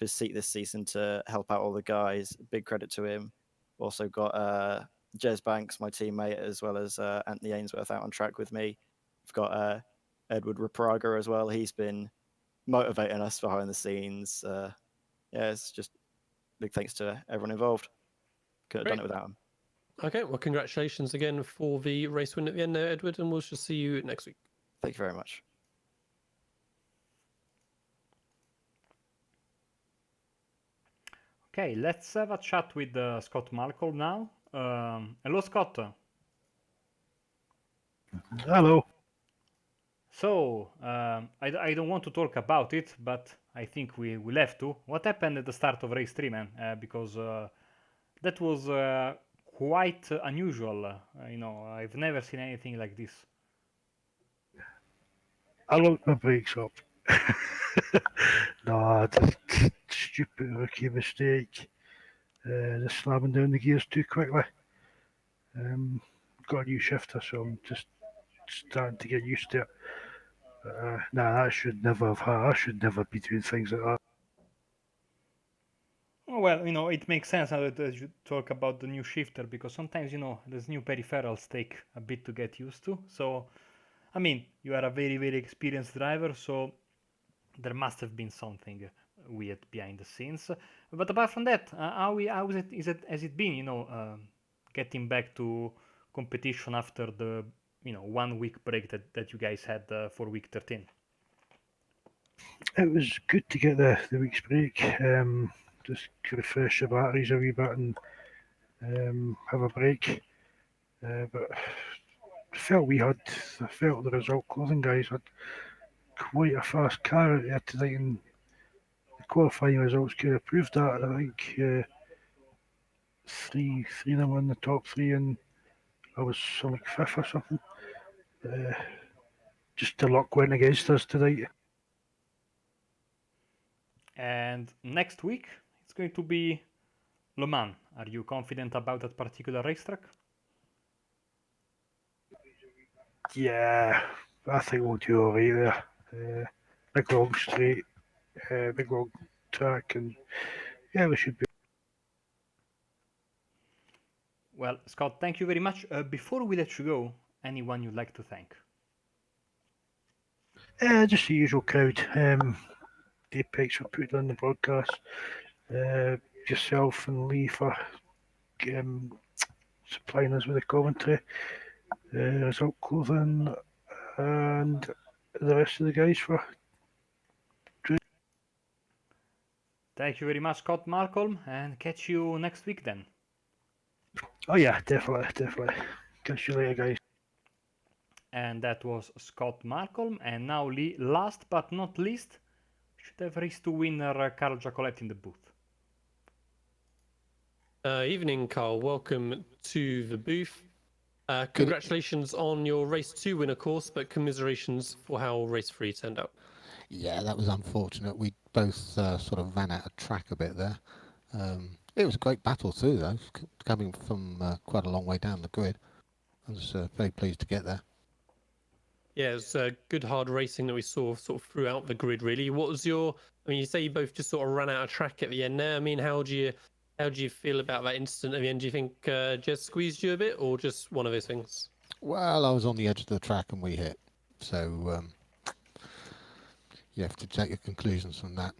his seat this season to help out all the guys. Big credit to him. Also got Jez Banks, my teammate, as well as Anthony Ainsworth out on track with me. We've got Edward Rapraga as well. He's been motivating us behind the scenes. Yeah, it's just big thanks to everyone involved. Couldn't have done it without him. Okay, well, congratulations again for the race win at the end there, Edward, and we'll just see you next week. Thank you very much. Okay, let's have a chat with Scott Malcolm now. Hello, Scott. Hello. So, I don't want to talk about it, but I think we will have to. What happened at the start of race 3, man? Because that was quite unusual. I've never seen anything like this. I locked my brakes up. No, just stupid rookie mistake. Just slamming down the gears too quickly. Got a new shifter, so I'm just starting to get used to it. Nah, that should never have happened. I should never be doing things like that. Oh, well, it makes sense now that you talk about the new shifter, because sometimes, these new peripherals take a bit to get used to. So, I mean, you are a very, very experienced driver, so there must have been something weird behind the scenes. But apart from that, has it been, getting back to competition after the, 1 week break that you guys had for week 13? It was good to get the week's break. Just to refresh the batteries a wee bit and have a break. But I felt the result clothing guys had quite a fast car out there tonight, and the qualifying results could have proved that. I think three of them were in the top three, and I was like fifth or something. Just the luck went against us tonight. And next week, it's going to be Le Mans. Are you confident about that particular racetrack? Yeah, I think we'll do all right there. Big long straight, big long track, and yeah, we should be. Well, Scott, thank you very much. Before we let you go, anyone you'd like to thank? Just the usual crowd. Apex for putting on the broadcast. Yourself and Lee for supplying us with the commentary. Result clothing, and the rest of the guys for. Thank you very much, Scott Malcolm, and catch you next week then. Oh yeah, definitely. Catch you later, guys. And that was Scott Malcolm. And now, Lee, last but not least, should have race 2 winner Carl Giacoletti in the booth. Evening, Carl. Welcome to the booth. Congratulations on your race 2 win, of course, but commiserations for how race 3 turned out. Yeah, that was unfortunate. We both sort of ran out of track a bit there. It was a great battle too, though, coming from quite a long way down the grid. I was very pleased to get there. Yeah, it was good hard racing that we saw sort of throughout the grid, really. What was your... I mean, you say you both just sort of ran out of track at the end there. I mean, how do you feel about that incident at the end? Do you think Jez squeezed you a bit, or just one of those things? Well, I was on the edge of the track and we hit. So you have to take your conclusions from that.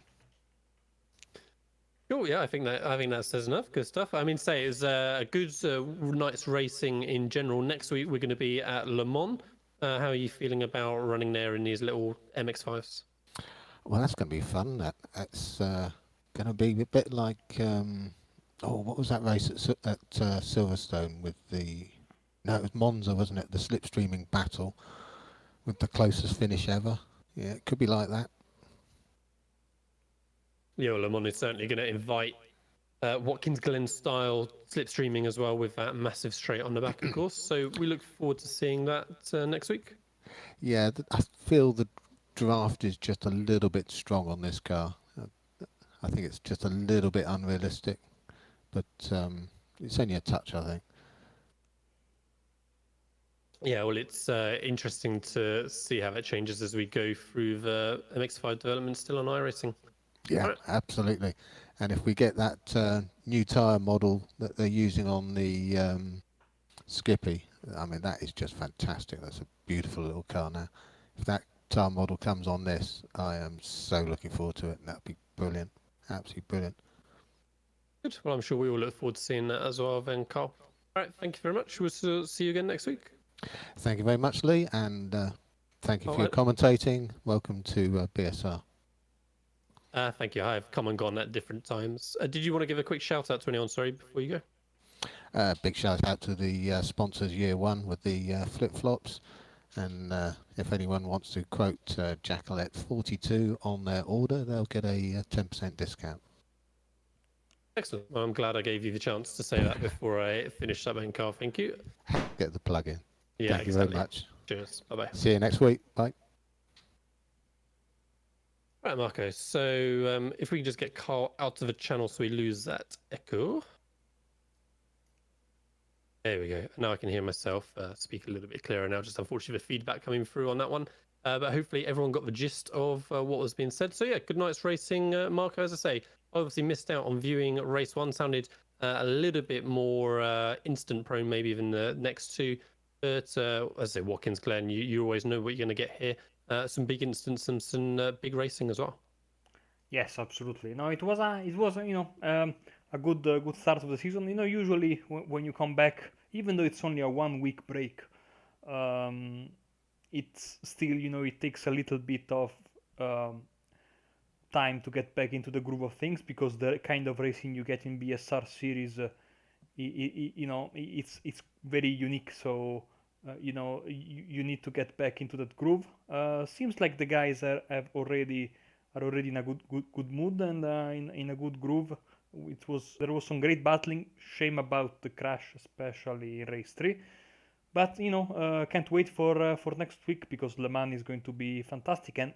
Cool, yeah, I think that says enough. Good stuff. I mean, say it was a good night's racing in general. Next week we're going to be at Le Mans. How are you feeling about running there in these little MX5s? Well, that's going to be fun. That's going to be a bit like what was that race at Silverstone with the? No, it was Monza, wasn't it? The slipstreaming battle with the closest finish ever. Yeah, it could be like that. Yeah, well, Le Mans is certainly going to invite Watkins Glen style slipstreaming as well, with that massive straight on the back, of course. So we look forward to seeing that next week. Yeah, I feel the draft is just a little bit strong on this car. I think it's just a little bit unrealistic, but it's only a touch, I think. Yeah, well, it's interesting to see how it changes as we go through the MX5 development still on iRacing. Yeah, Right. absolutely. And if we get that new tyre model that they're using on the Skippy, I mean, that is just fantastic. That's a beautiful little car now. If that tyre model comes on this, I am so looking forward to it. That would be brilliant. Absolutely brilliant. Good. Well, I'm sure we all look forward to seeing that as well, then, Carl. All right, thank you very much. We'll see you again next week. Thank you very much, Lee, and thank you for your commentating. Welcome to BSR. Thank you. I've come and gone at different times. Did you want to give a quick shout out to anyone, sorry, before you go? Big shout out to the sponsors year one with the flip-flops. And if anyone wants to quote Jackalette42 on their order, they'll get a 10% discount. Excellent. Well, I'm glad I gave you the chance to say that before I finished up, Carl. Thank you. Get the plug in. Yeah, Thank you exactly. very much. Cheers. Bye-bye. See you next week. Bye. Right, Marco. So if we can just get Carl out of the channel so we lose that echo. There we go. Now I can hear myself speak a little bit clearer now. Just unfortunately the feedback coming through on that one. But hopefully everyone got the gist of what was being said. So yeah, good night's racing, Marco. As I say, obviously missed out on viewing race one. Sounded a little bit more instant prone maybe than the next two. But as I say, Watkins Glen, you always know what you're going to get here. Some big instants and some big racing as well. Yes, absolutely. No, it was a good start of the season. Usually when you come back, even though it's only a 1 week break, it's still it takes a little bit of time to get back into the groove of things, because the kind of racing you get in BSR series, it's very unique. So you need to get back into that groove. Seems like the guys are already in a good mood and in a good groove. There was some great battling. Shame about the crash, especially in race 3. But can't wait for next week, because Le Mans is going to be fantastic. And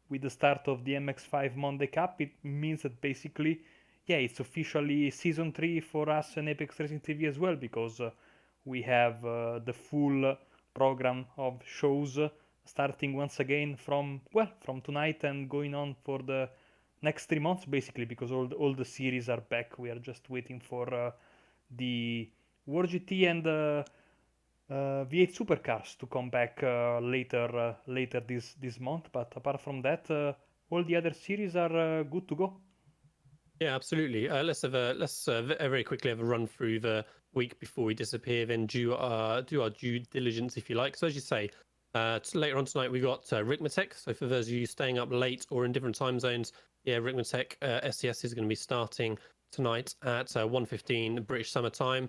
with the start of the MX5 Monday Cup, it means that basically, yeah, it's officially season 3 for us and Apex Racing TV as well, because we have the full program of shows starting once again from tonight and going on for the next 3 months, basically, because all the series are back. We are just waiting for the World GT and V8 Supercars to come back later this month. But apart from that, all the other series are good to go. Yeah, absolutely. Let's very quickly have a run through the week before we disappear, then do our due diligence, if you like. So as you say, later on tonight we got Rikmatech. So for those of you staying up late or in different time zones, yeah, Rikmatech SCS is going to be starting tonight at 1:15 British Summer Time.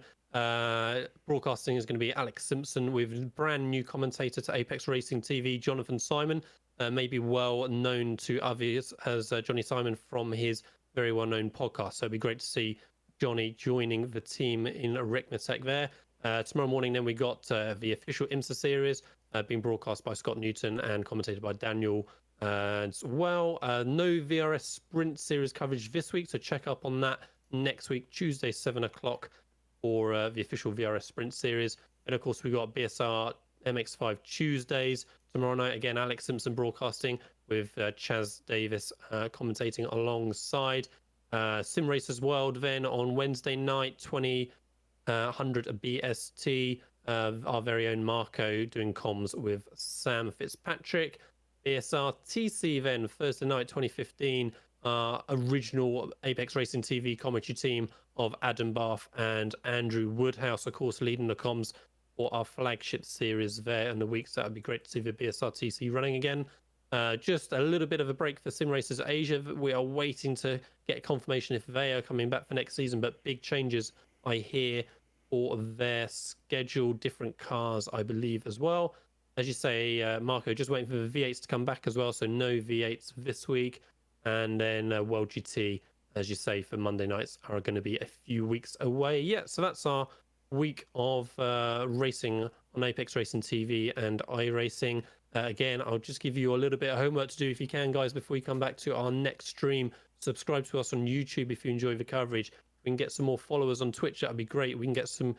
Broadcasting is going to be Alex Simpson with brand new commentator to Apex Racing TV, Jonathan Simon, maybe well known to others as Johnny Simon from his very well-known podcast. So it'd be great to see Johnny joining the team in Rikmatech there. Tomorrow morning, then we got the official IMSA series being broadcast by Scott Newton and commentated by Daniel as well. No VRS Sprint series coverage this week, so check up on that next week, Tuesday, 7 o'clock, for the official VRS Sprint series. And of course, we got BSR MX5 Tuesdays. Tomorrow night, again, Alex Simpson broadcasting with Chaz Davis commentating alongside. Sim Racers World then on Wednesday night, 2000 BST. Our very own Marco doing comms with Sam Fitzpatrick. BSR TC then, Thursday night, 2015. Original Apex Racing TV commentary team of Adam Bath and Andrew Woodhouse, of course, leading the comms for our flagship series there in the weeks. That would be great to see the BSR TC running again. Just a little bit of a break for Sim Racers Asia. We are waiting to get confirmation if they are coming back for next season, but big changes I hear for their schedule, different cars, I believe, as well. As you say, Marco, just waiting for the V8s to come back as well, so no V8s this week. And then World GT, as you say, for Monday nights are going to be a few weeks away. Yeah, so that's our week of racing on Apex Racing TV and iRacing. Again, I'll just give you a little bit of homework to do if you can, guys, before we come back to our next stream. Subscribe to us on YouTube if you enjoy the coverage. We can get some more followers on Twitch. That'd be great. We can get some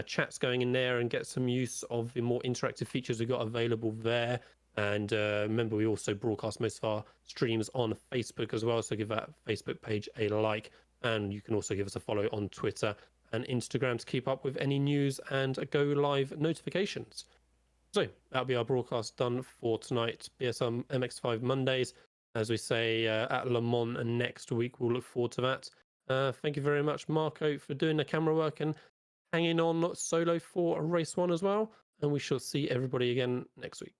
chats going in there and get some use of the more interactive features we've got available there. And remember, we also broadcast most of our streams on Facebook as well. So give that Facebook page a like. And you can also give us a follow on Twitter and Instagram to keep up with any news and go live notifications. So that'll be our broadcast done for tonight. BSR MX5 Mondays, as we say, at Le Mans next week. We'll look forward to that. Thank you very much, Marco, for doing the camera work and hanging on solo for race 1 as well. And we shall see everybody again next week.